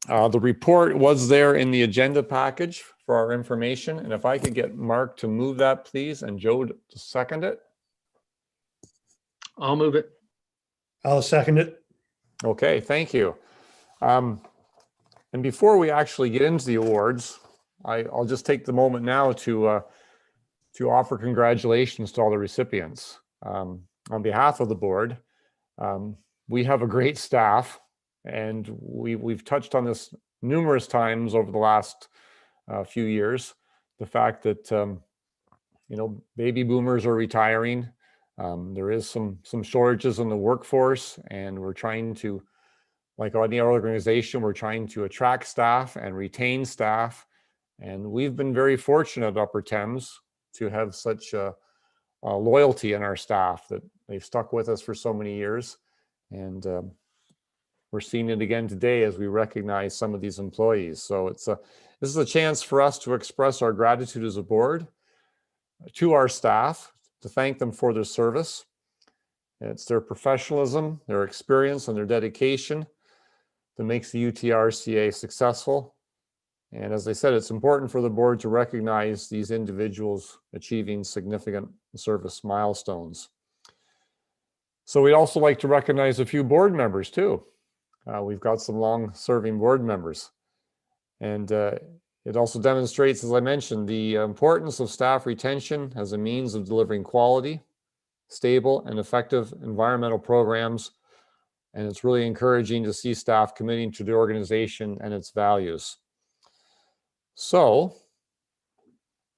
Speaker 2: The report was there in the agenda package for our information. And if I could get Mark to move that, please, and Joe to second it.
Speaker 1: I'll move it.
Speaker 5: I'll second it.
Speaker 2: Okay, thank you. And before we actually get into the awards, I'll just take the moment now to offer congratulations to all the recipients. On behalf of the board, we have a great staff, and we've touched on this numerous times over the last few years. The fact that baby boomers are retiring. There is some shortages in the workforce, and we're trying to, like any organization, we're trying to attract staff and retain staff. And we've been very fortunate at Upper Thames to have such a loyalty in our staff that they've stuck with us for so many years. And we're seeing it again today as we recognize some of these employees. So this is a chance for us to express our gratitude as a board to our staff, to thank them for their service. It's their professionalism, their experience, and their dedication that makes the UTRCA successful. And as I said, it's important for the board to recognize these individuals achieving significant service milestones. So we'd also like to recognize a few board members too. We've got some long-serving board members. And it also demonstrates, as I mentioned, the importance of staff retention as a means of delivering quality, stable, and effective environmental programs. And it's really encouraging to see staff committing to the organization and its values. So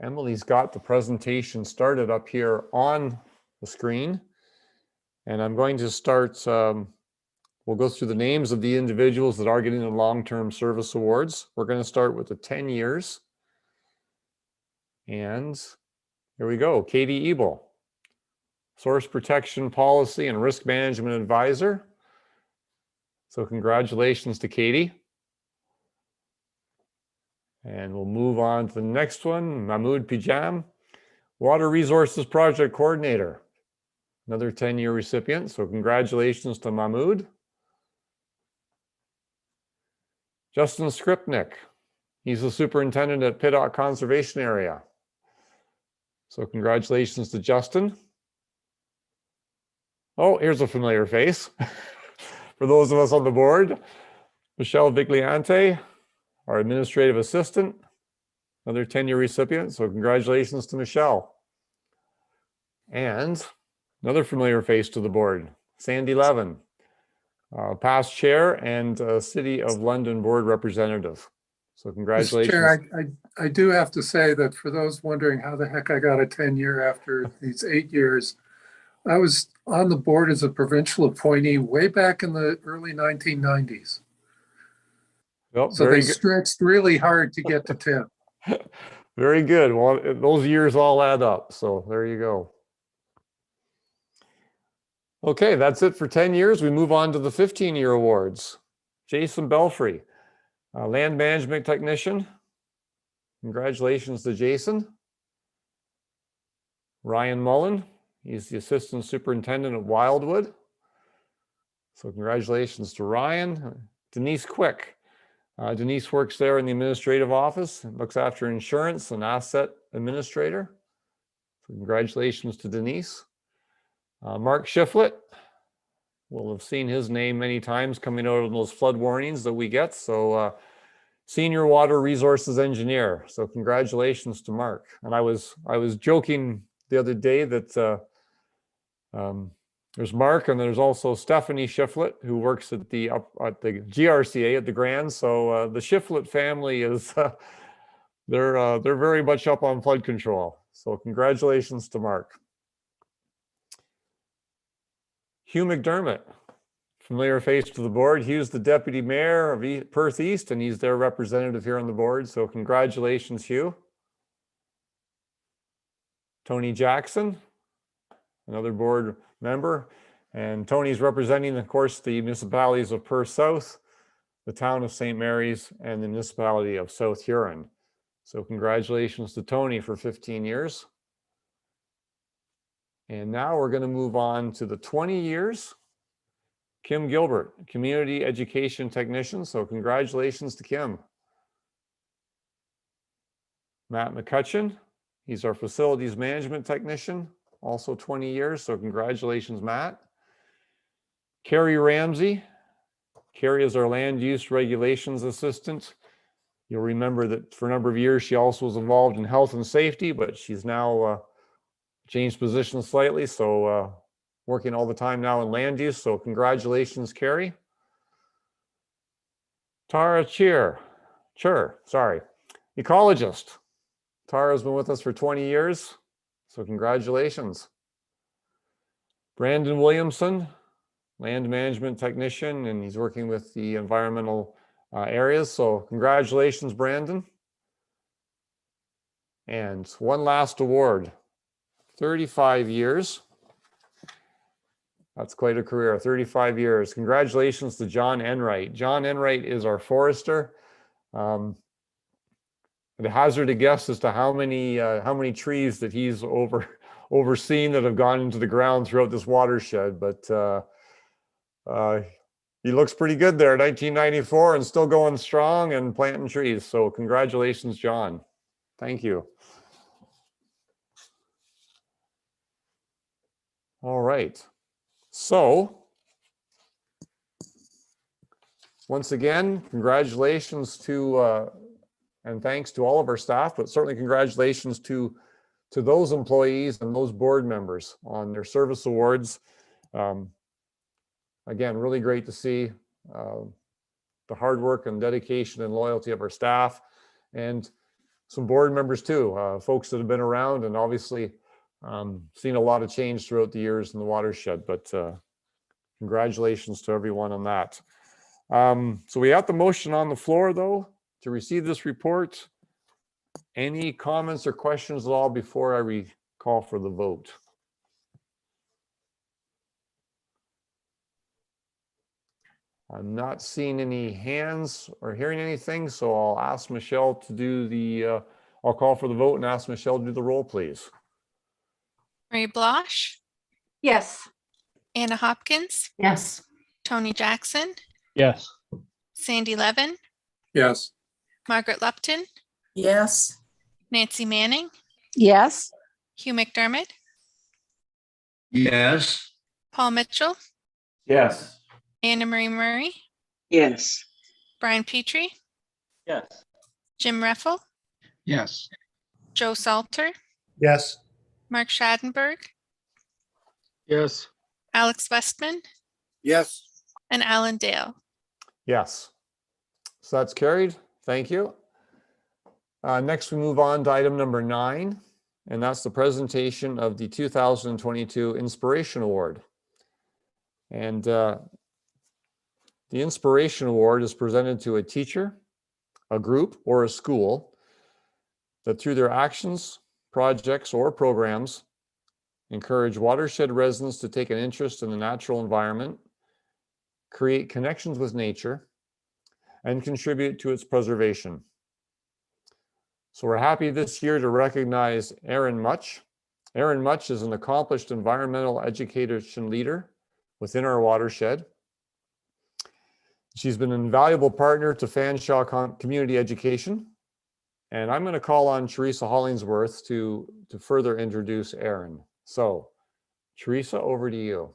Speaker 2: Emily's got the presentation started up here on the screen. And I'm going to start, we'll go through the names of the individuals that are getting the long-term service awards. We're going to start with the 10 years. And here we go. Katie Ebel, Source Protection Policy and Risk Management Advisor. So congratulations to Katie. And we'll move on to the next one, Mahmoud Pijam, Water Resources Project Coordinator. Another 10-year recipient, so congratulations to Mahmoud. Justin Skripnik, he's the superintendent at Piddock Conservation Area. So congratulations to Justin. Oh, here's a familiar face. For those of us on the board, Michelle Vigliante, our administrative assistant, another 10-year recipient, so congratulations to Michelle. And another familiar face to the board, Sandy Levin, past chair and City of London board representative. So congratulations.
Speaker 6: Mr. Chair, I do have to say that for those wondering how the heck I got a 10-year after these 8 years, I was on the board as a provincial appointee way back in the early 1990s.
Speaker 2: Well,
Speaker 6: so they stretched really hard to get to 10.
Speaker 2: Very good. Well, those years all add up. So there you go. Okay, that's it for 10 years. We move on to the 15-year awards. Jason Belfry, Land Management Technician. Congratulations to Jason. Ryan Mullen, he's the Assistant Superintendent at Wildwood. So congratulations to Ryan. Denise Quick. Denise works there in the administrative office, looks after insurance and asset administrator. So congratulations to Denise. Mark Shiflett, we'll have seen his name many times coming out of those flood warnings that we get. So Senior Water Resources Engineer. So congratulations to Mark. And I was joking the other day that there's Mark and there's also Stephanie Shiflett, who works at the GRCA at the Grand. So the Shiflett family is they're very much up on flood control. So congratulations to Mark. Hugh McDermott, familiar face to the board. Hugh's the Deputy Mayor of Perth East, and he's their representative here on the board. So congratulations, Hugh. Tony Jackson, another board member. And Tony's representing, of course, the municipalities of Perth South, the town of St. Mary's, and the municipality of South Huron. So congratulations to Tony for 15 years. And now we're going to move on to the 20 years. Kim Gilbert, Community Education Technician. So congratulations to Kim. Matt McCutcheon, he's our Facilities Management Technician, also 20 years. So congratulations, Matt. Carrie Ramsey. Carrie is our Land Use Regulations Assistant. You'll remember that for a number of years, she also was involved in health and safety, but she's now changed positions slightly, so working all the time now in land use. So congratulations, Carrie. Tara Chur, ecologist. Tara's been with us for 20 years, so congratulations. Brandon Williamson, land management technician, and he's working with the environmental areas. So congratulations, Brandon. And one last award. 35 years. That's quite a career, 35 years. Congratulations to John Enright. John Enright is our forester. The hazard a guess as to how many trees that he's overseen that have gone into the ground throughout this watershed. But he looks pretty good there, 1994, and still going strong and planting trees. So congratulations, John. Thank you. All right. So once again, congratulations to and thanks to all of our staff, but certainly congratulations to those employees and those board members on their service awards. Again, really great to see the hard work and dedication and loyalty of our staff, and some board members too, folks that have been around and obviously seen a lot of change throughout the years in the watershed, but congratulations to everyone on that. So we have the motion on the floor though, to receive this report. Any comments or questions at all before I call for the vote? I'm not seeing any hands or hearing anything, so I'll ask Michelle to do the, I'll call for the vote and ask Michelle to do the roll, please.
Speaker 3: Mary Blosh,
Speaker 9: Yes.
Speaker 3: Anna Hopkins,
Speaker 12: Yes.
Speaker 3: Tony Jackson,
Speaker 5: Yes.
Speaker 3: Sandy Levin,
Speaker 6: Yes.
Speaker 3: Margaret Lupton,
Speaker 14: Yes.
Speaker 3: Nancy Manning,
Speaker 14: Yes.
Speaker 3: Hugh McDermott,
Speaker 5: Yes.
Speaker 3: Paul Mitchell,
Speaker 4: Yes.
Speaker 3: Anna Marie Murray,
Speaker 14: Yes.
Speaker 3: Brian Petrie,
Speaker 10: Yes.
Speaker 3: Jim Reffel,
Speaker 5: Yes.
Speaker 3: Joe Salter,
Speaker 5: Yes.
Speaker 3: Mark Schadenberg,
Speaker 1: Yes.
Speaker 3: Alex Westman,
Speaker 5: Yes.
Speaker 3: and Alan Dale.
Speaker 2: Yes. So that's carried. Thank you. Next, we move on to item number 9, and that's the presentation of the 2022 Inspiration Award. And the Inspiration Award is presented to a teacher, a group, or a school that through their actions, projects, or programs encourage watershed residents to take an interest in the natural environment, create connections with nature, and contribute to its preservation. So we're happy this year to recognize Erin Mutch. Erin Mutch is an accomplished environmental education leader within our watershed. She's been an invaluable partner to Fanshawe Community Education. And I'm going to call on Teresa Hollingsworth to further introduce Erin. So, Teresa, over to you.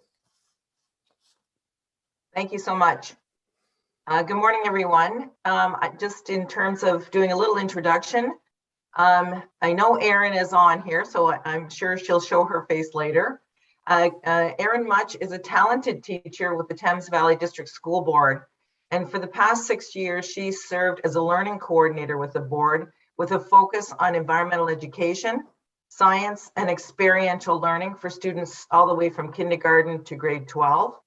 Speaker 8: Thank you so much. Good morning, everyone. Just in terms of doing a little introduction, I know Erin is on here, so I'm sure she'll show her face later. Erin Mutch is a talented teacher with the Thames Valley District School Board. And for the past 6 years, she served as a learning coordinator with the board with a focus on environmental education, science, and experiential learning for students all the way from kindergarten to grade 12.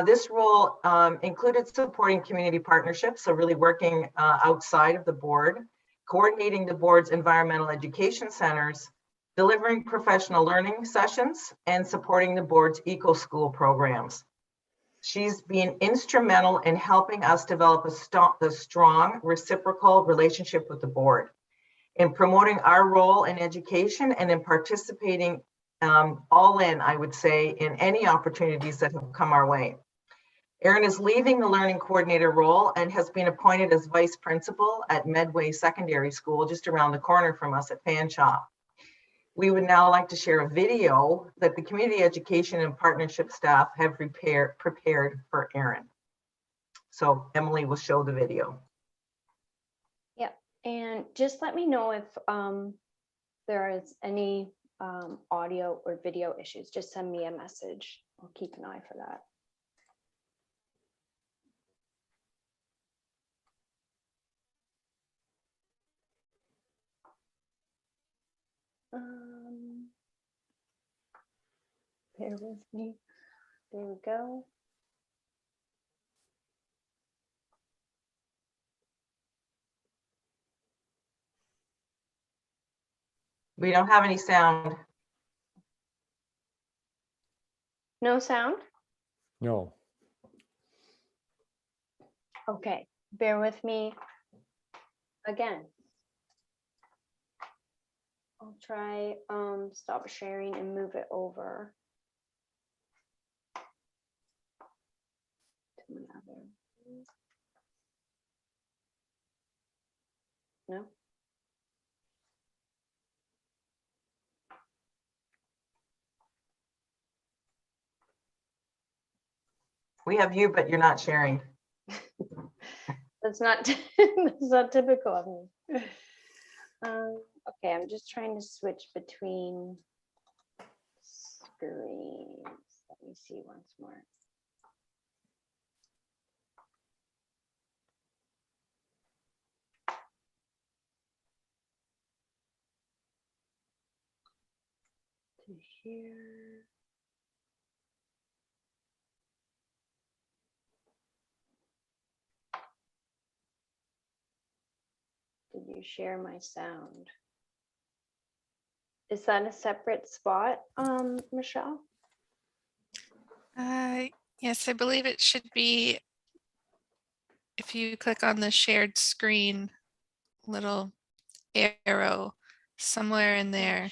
Speaker 8: This role included supporting community partnerships, so really working outside of the board, coordinating the board's environmental education centers, delivering professional learning sessions, and supporting the board's eco-school programs. She's been instrumental in helping us develop a strong reciprocal relationship with the board, in promoting our role in education and in participating all in, I would say, in any opportunities that have come our way. Erin is leaving the learning coordinator role and has been appointed as vice principal at Medway Secondary School, just around the corner from us at Fanshawe. We would now like to share a video that the community education and partnership staff have prepared for Erin. So Emily will show the video.
Speaker 15: Yep, and just let me know if there is any audio or video issues. Just send me a message. I'll keep an eye for that. Bear with me. There we go.
Speaker 8: We don't have any sound.
Speaker 15: No sound?
Speaker 2: No.
Speaker 15: Okay, bear with me again. I'll try stop sharing and move it over to No?
Speaker 8: We have you, but you're not sharing.
Speaker 15: That's not that's not typical of me. Okay, I'm just trying to switch between screens. Let me see once more. To here. Did you share my sound? Is that a separate spot, Michelle?
Speaker 3: Yes, I believe it should be. If you click on the shared screen little arrow somewhere in there,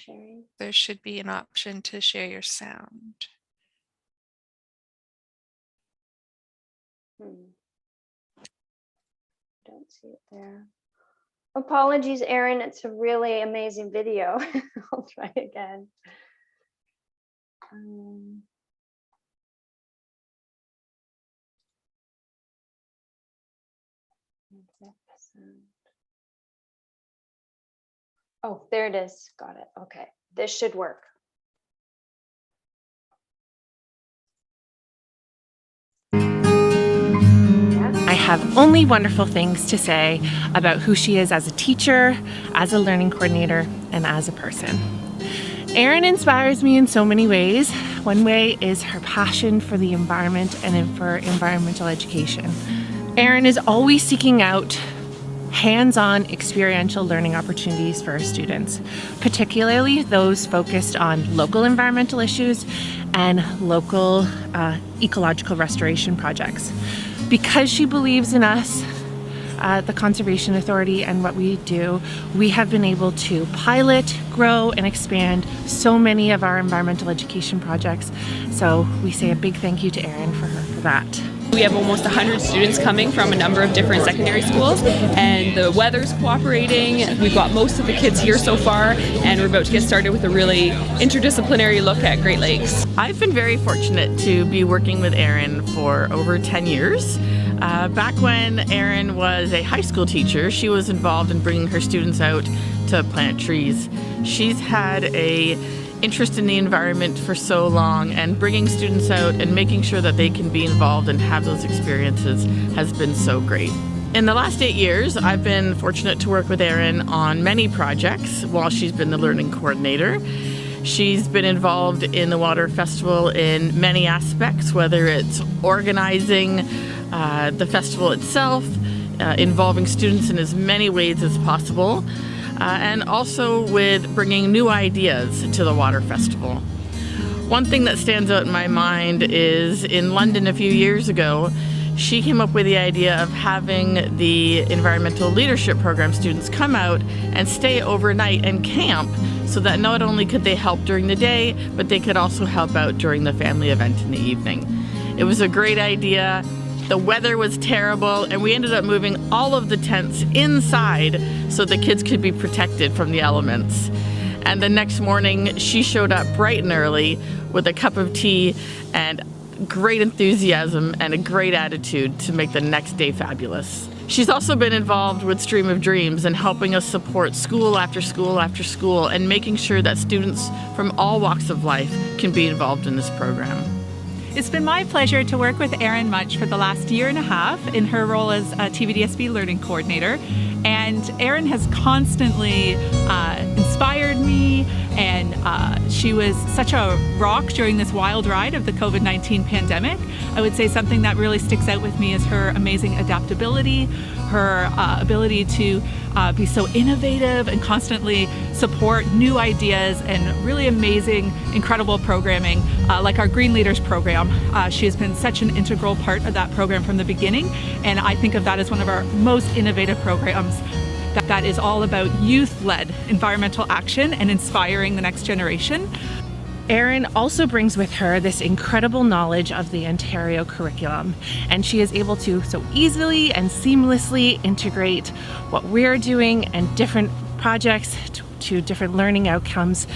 Speaker 3: there should be an option to share your sound.
Speaker 15: Don't see it there. Apologies, Erin. It's a really amazing video. I'll try again. Oh, there it is. Got it. Okay, this should work.
Speaker 16: I have only wonderful things to say about who she is as a teacher, as a learning coordinator, and as a person. Erin inspires me in so many ways. One way is her passion for the environment and for environmental education. Erin is always seeking out hands-on experiential learning opportunities for our students, particularly those focused on local environmental issues and local ecological restoration projects. Because she believes in us, the Conservation Authority, and what we do, we have been able to pilot, grow, and expand so many of our environmental education projects. So we say a big thank you to Erin for that.
Speaker 17: We have almost 100 students coming from a number of different secondary schools, and the weather's cooperating. We've got most of the kids here so far, and we're about to get started with a really interdisciplinary look at Great Lakes.
Speaker 16: I've been very fortunate to be working with Erin for over 10 years. Back when Erin was a high school teacher, she was involved in bringing her students out to plant trees. She's had a interest in the environment for so long, and bringing students out and making sure that they can be involved and have those experiences has been so great. In the last 8 years, I've been fortunate to work with Erin on many projects while she's been the learning coordinator. She's been involved in the Water Festival in many aspects, whether it's organizing the festival itself, involving students in as many ways as possible, and also with bringing new ideas to the Water Festival. One thing that stands out in my mind is in London a few years ago, she came up with the idea of having the environmental leadership program students come out and stay overnight and camp, so that not only could they help during the day, but they could also help out during the family event in the evening. It was a great idea. The weather was terrible, and we ended up moving all of the tents inside so the kids could be protected from the elements. And the next morning, she showed up bright and early with a cup of tea and great enthusiasm and a great attitude to make the next day fabulous. She's also been involved with Stream of Dreams and helping us support school after school after school, and making sure that students from all walks of life can be involved in this program.
Speaker 18: It's been my pleasure to work with Erin Mutch for the last year and a half in her role as a TVDSB Learning Coordinator. And Erin has constantly inspired me, and she was such a rock during this wild ride of the COVID-19 pandemic. I would say something that really sticks out with me is her amazing adaptability, her ability to be so innovative and constantly support new ideas and really amazing, incredible programming, like our Green Leaders program. She has been such an integral part of that program from the beginning, and I think of that as one of our most innovative programs that is all about youth-led environmental action and inspiring the next generation.
Speaker 16: Erin also brings with her this incredible knowledge of the Ontario curriculum, and she is able to so easily and seamlessly integrate what we're doing and different projects to different learning outcomes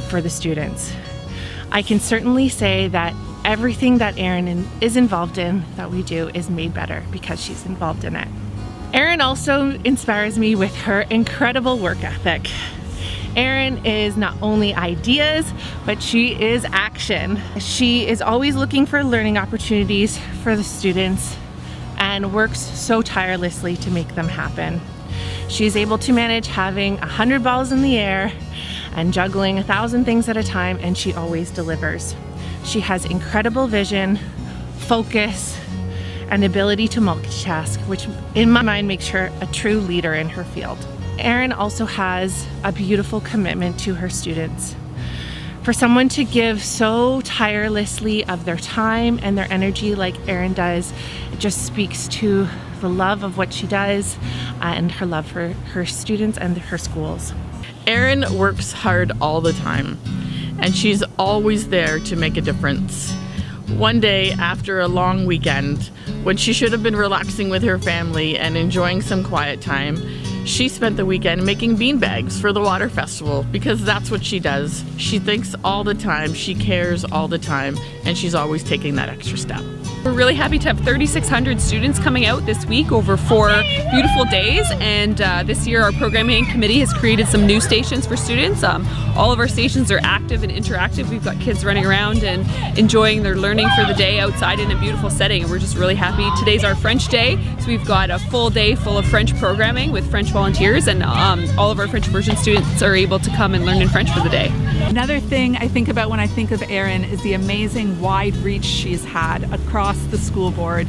Speaker 16: for the students. I can certainly say that everything that Erin is involved in that we do is made better because she's involved in it. Erin also inspires me with her incredible work ethic. Erin is not only ideas, but she is action. She is always looking for learning opportunities for the students and works so tirelessly to make them happen. She's able to manage having 100 balls in the air and juggling 1,000 things at a time, and she always delivers. She has incredible vision, focus, and ability to multitask, which in my mind makes her a true leader in her field. Erin also has a beautiful commitment to her students. For someone to give so tirelessly of their time and their energy like Erin does, it just speaks to the love of what she does and her love for her students and her schools. Erin works hard all the time, and she's always there to make a difference. One day after a long weekend, when she should have been relaxing with her family and enjoying some quiet time, she spent the weekend making beanbags for the water festival because that's what she does. She thinks all the time, she cares all the time, and she's always taking that extra step.
Speaker 17: We're really happy to have 3,600 students coming out this week over 4 beautiful days, and this year our programming committee has created some new stations for students. All of our stations are active and interactive. We've got kids running around and enjoying their learning for the day outside in a beautiful setting, and we're just really happy. Today's our French day, so we've got a full day full of French programming with French volunteers, and all of our French immersion students are able to come and learn in French for the day.
Speaker 18: Another thing I think about when I think of Erin is the amazing wide reach she's had across the school board,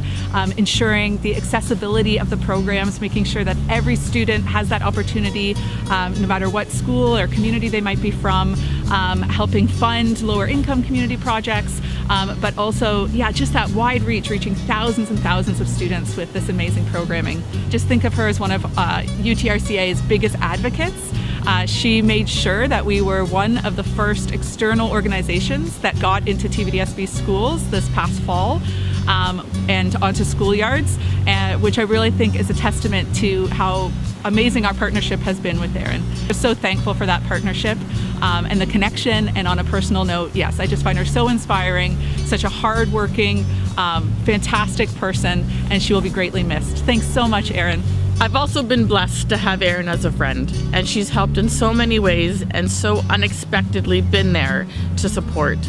Speaker 18: ensuring the accessibility of the programs, making sure that every student has that opportunity, no matter what school or community they might be from, helping fund lower income community projects, but also, just that wide reach, reaching thousands and thousands of students with this amazing programming. Just think of her as one of UTRCA's biggest advocates. She made sure that we were one of the first external organizations that got into TVDSB schools this past fall and onto schoolyards, which I really think is a testament to how amazing our partnership has been with Erin. We're so thankful for that partnership and the connection, and on a personal note, yes, I just find her so inspiring, such a hardworking, fantastic person, and she will be greatly missed. Thanks so much, Erin.
Speaker 16: I've also been blessed to have Erin as a friend, and she's helped in so many ways and so unexpectedly been there to support.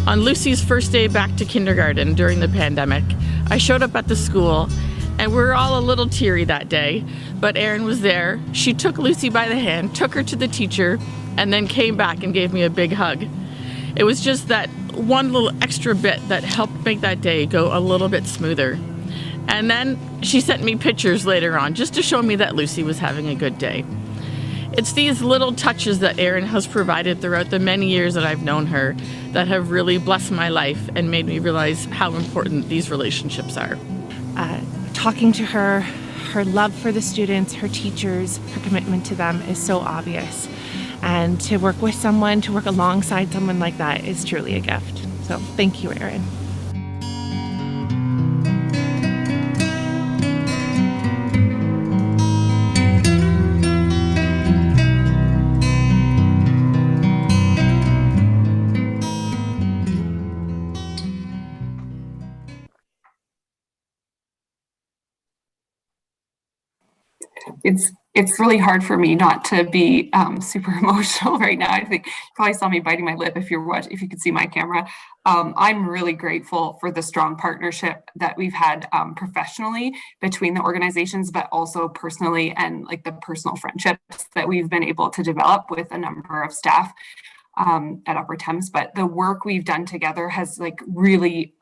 Speaker 16: On Lucy's first day back to kindergarten during the pandemic, I showed up at the school, and we were all a little teary that day, but Erin was there. She took Lucy by the hand, took her to the teacher, and then came back and gave me a big hug. It was just that one little extra bit that helped make that day go a little bit smoother. And then she sent me pictures later on just to show me that Lucy was having a good day. It's these little touches that Erin has provided throughout the many years that I've known her that have really blessed my life and made me realize how important these relationships are.
Speaker 3: Talking to her, her love for the students, her teachers, her commitment to them is so obvious. And to work with someone, to work alongside someone like that is truly a gift. So thank you, Erin.
Speaker 19: It's really hard for me not to be super emotional right now. I think you probably saw me biting my lip if you could see my camera. I'm really grateful for the strong partnership that we've had professionally between the organizations, but also personally, and like the personal friendships that we've been able to develop with a number of staff at Upper Thames. But the work we've done together has really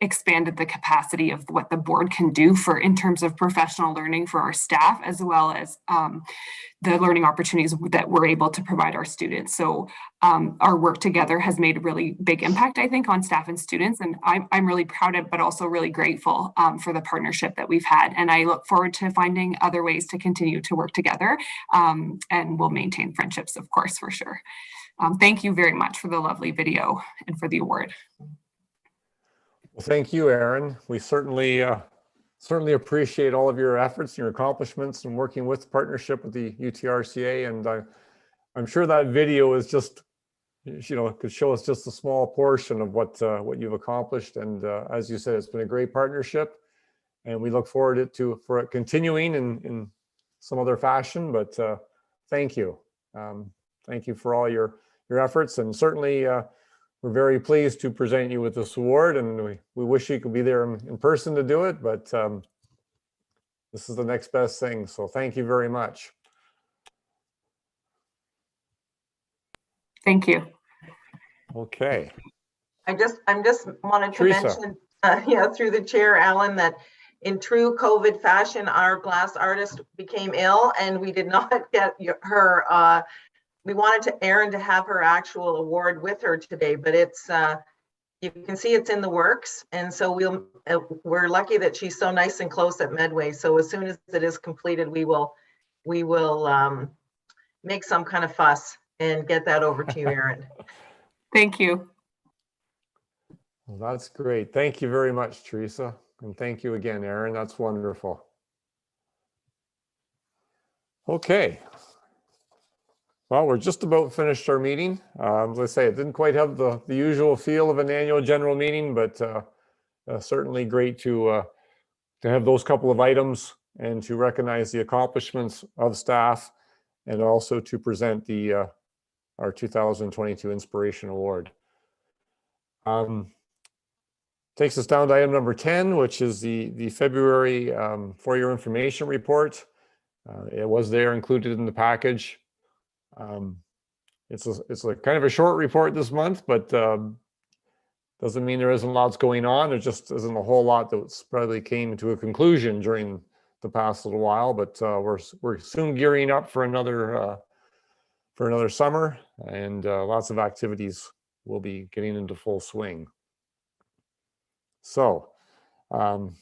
Speaker 19: expanded the capacity of what the board can do in terms of professional learning for our staff, as well as the learning opportunities that we're able to provide our students. So our work together has made a really big impact, I think, on staff and students. And I'm really proud of, but also really grateful for the partnership that we've had. And I look forward to finding other ways to continue to work together, and we'll maintain friendships, of course, for sure. Thank you very much for the lovely video and for the award.
Speaker 2: Well, thank you, Erin. We certainly appreciate all of your efforts and your accomplishments in working with the partnership with the UTRCA. And I'm sure that video is just, could show us just a small portion of what you've accomplished. And as you said, it's been a great partnership, and we look forward for it continuing in some other fashion. But thank you. Thank you for all your efforts, and certainly we're very pleased to present you with this award, and we wish you could be there in person to do it, but this is the next best thing. So thank you very much.
Speaker 19: Thank you.
Speaker 2: Okay.
Speaker 8: I'm just wanted to
Speaker 2: Teresa.
Speaker 8: mention, through the chair, Alan, that in true COVID fashion, our glass artist became ill, and we did not get her. We wanted Erin to have her actual award with her today, but it's you can see it's in the works, and so we're lucky that she's so nice and close at Medway. So as soon as it is completed, we will make some kind of fuss and get that over to you, Erin.
Speaker 19: Thank you.
Speaker 2: Well, that's great. Thank you very much, Teresa. And thank you again, Erin. That's wonderful. Okay. Well, we're just about finished our meeting. As I say, it didn't quite have the usual feel of an annual general meeting, but certainly great to have those couple of items and to recognize the accomplishments of staff, and also to present our 2022 Inspiration Award. Takes us down to item number 10, which is the February for your information report. It was there included in the package. It's a kind of a short report this month, but doesn't mean there isn't lots going on. There just isn't a whole lot that probably came to a conclusion during the past little while, but we're soon gearing up for another summer, and lots of activities will be getting into full swing. So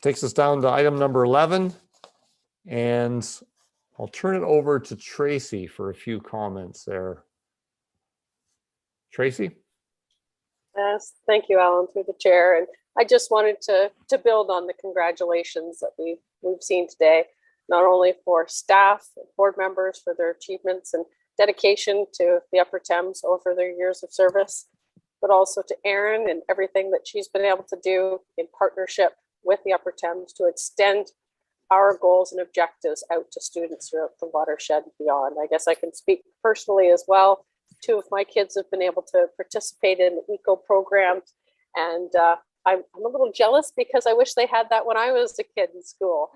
Speaker 2: takes us down to item number 11, and I'll turn it over to Tracy for a few comments there. Tracy?
Speaker 7: Yes, thank you, Alan, through the chair. And I just wanted to build on the congratulations that we've seen today, not only for staff, board members for their achievements and dedication to the Upper Thames over their years of service, but also to Erin and everything that she's been able to do in partnership with the Upper Thames to extend our goals and objectives out to students throughout the watershed and beyond. I guess I can speak personally as well. 2 of my kids have been able to participate in the eco programs, and I'm a little jealous because I wish they had that when I was a kid in school.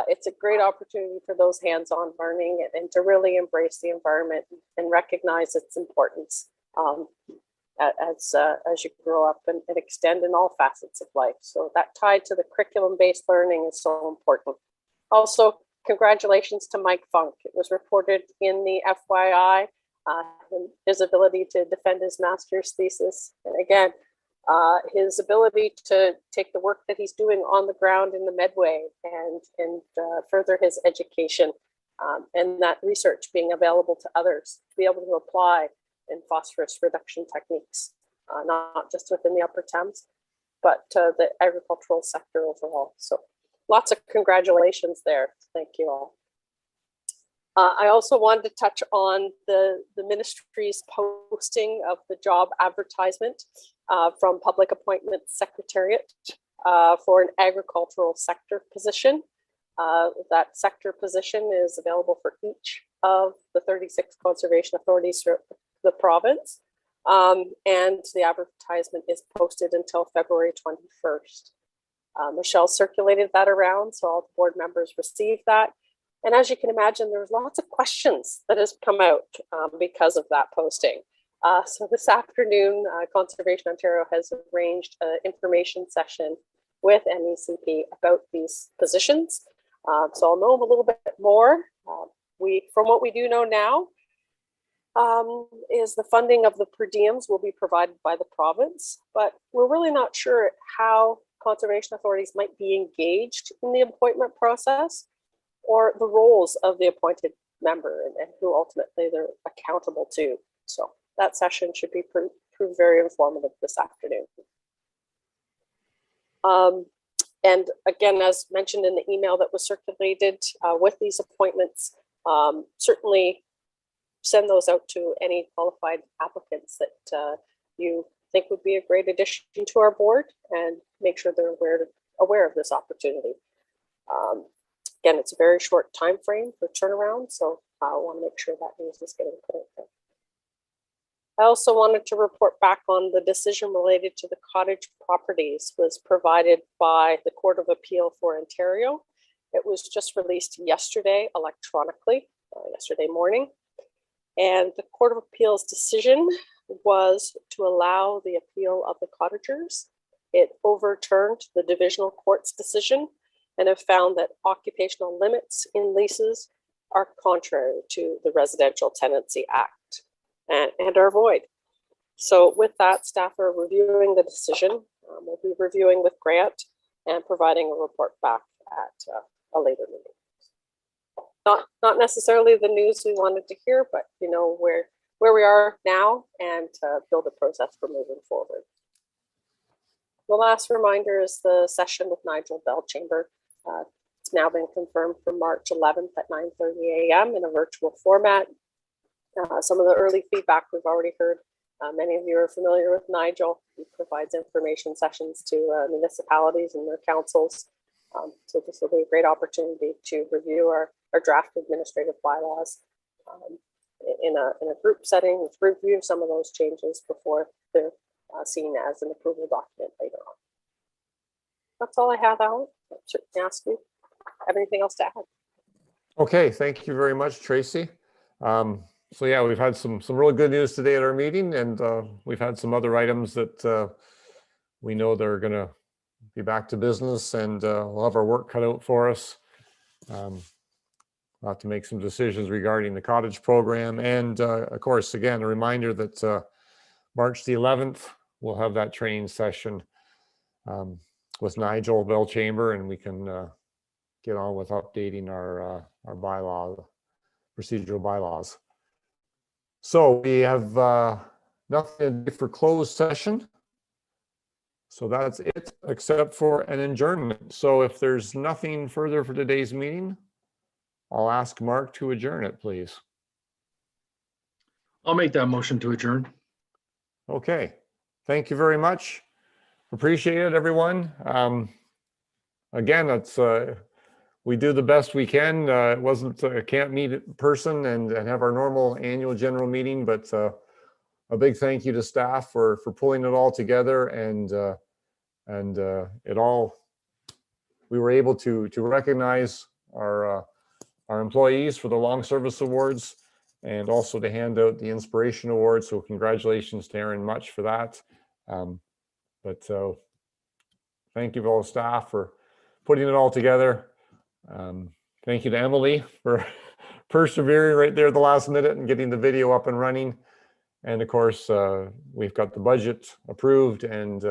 Speaker 7: It's a great opportunity for those hands-on learning and to really embrace the environment and recognize its importance as you grow up and extend in all facets of life. So that tied to the curriculum-based learning is so important. Also, congratulations to Mike Funk. It was reported in the FYI, his ability to defend his master's thesis. And again, his ability to take the work that he's doing on the ground in the Medway and further his education and that research being available to others to be able to apply in phosphorus reduction techniques, not just within the Upper Thames, but the agricultural sector overall. So lots of congratulations there. Thank you all. I also wanted to touch on the ministry's posting of the job advertisement from Public Appointments Secretariat for an agricultural sector position. That sector position is available for each of the 36 conservation authorities throughout the province. And the advertisement is posted until February 21st. Michelle circulated that around, so all the board members received that. And as you can imagine, there's lots of questions that has come out because of that posting. So this afternoon, Conservation Ontario has arranged an information session with MECP about these positions. So I'll know a little bit more. From what we do know now, is the funding of the per diems will be provided by the province, but we're really not sure how conservation authorities might be engaged in the appointment process or the roles of the appointed member and who ultimately they're accountable to. So that session should be proved very informative this afternoon. And again, as mentioned in the email that was circulated with these appointments, certainly send those out to any qualified applicants that you think would be a great addition to our board, and make sure they're aware of this opportunity. Again, it's a very short time frame for turnaround, so I want to make sure that news is getting put out there. I also wanted to report back on the decision related to the cottage properties was provided by the Court of Appeal for Ontario. It was just released yesterday electronically, yesterday morning. And the Court of Appeal's decision was to allow the appeal of the cottagers. It overturned the divisional court's decision and have found that occupational limits in leases are contrary to the Residential Tenancy Act and are void. So with that, staff are reviewing the decision. We'll be reviewing with Grant and providing a report back at a later meeting. Not necessarily the news we wanted to hear, but you know where we are now, and build a process for moving forward. The last reminder is the session with Nigel Belchamber. It's now been confirmed for March 11th at 9:30 a.m. in a virtual format. Some of the early feedback we've already heard. Many of you are familiar with Nigel. He provides information sessions to municipalities and their councils. So this will be a great opportunity to review our draft administrative bylaws in a group setting, review some of those changes before they're seen as an approval document later on. That's all I have, Alan. I'll certainly ask you. Have anything else to add?
Speaker 2: Okay, thank you very much, Tracy. So yeah, we've had some really good news today at our meeting, and we've had some other items that we know they're going to be back to business, and we'll have our work cut out for us. We'll have to make some decisions regarding the cottage program, and of course, again, a reminder that March the 11th, we'll have that training session with Nigel Belchamber, and we can get on with updating our procedural bylaws. So we have nothing for closed session. So that's it, except for an adjournment. So if there's nothing further for today's meeting, I'll ask Mark to adjourn it, please.
Speaker 1: I'll make that motion to adjourn.
Speaker 2: Okay, thank you very much. Appreciate it, everyone. Again, it's we do the best we can. It wasn't can't meet in person and have our normal annual general meeting, but a big thank you to staff for pulling it all together, and we were able to recognize our employees for the long service awards, and also to hand out the inspiration award. So congratulations to Aaron Mutch for that. Thank you to all the staff for putting it all together. Thank you to Emily for persevering right there at the last minute and getting the video up and running. And of course, we've got the budget approved, and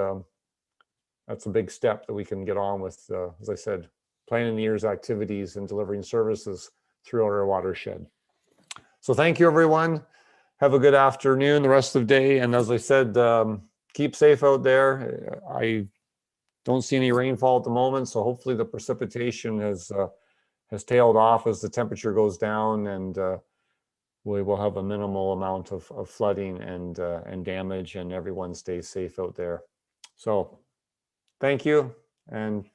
Speaker 2: that's a big step that we can get on with, as I said, planning the year's activities and delivering services throughout our watershed. So thank you, everyone. Have a good afternoon, the rest of the day. And as I said, keep safe out there. I don't see any rainfall at the moment, so hopefully the precipitation has tailed off as the temperature goes down, and we will have a minimal amount of flooding and damage, and everyone stays safe out there. So thank you, and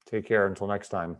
Speaker 2: take care until next time.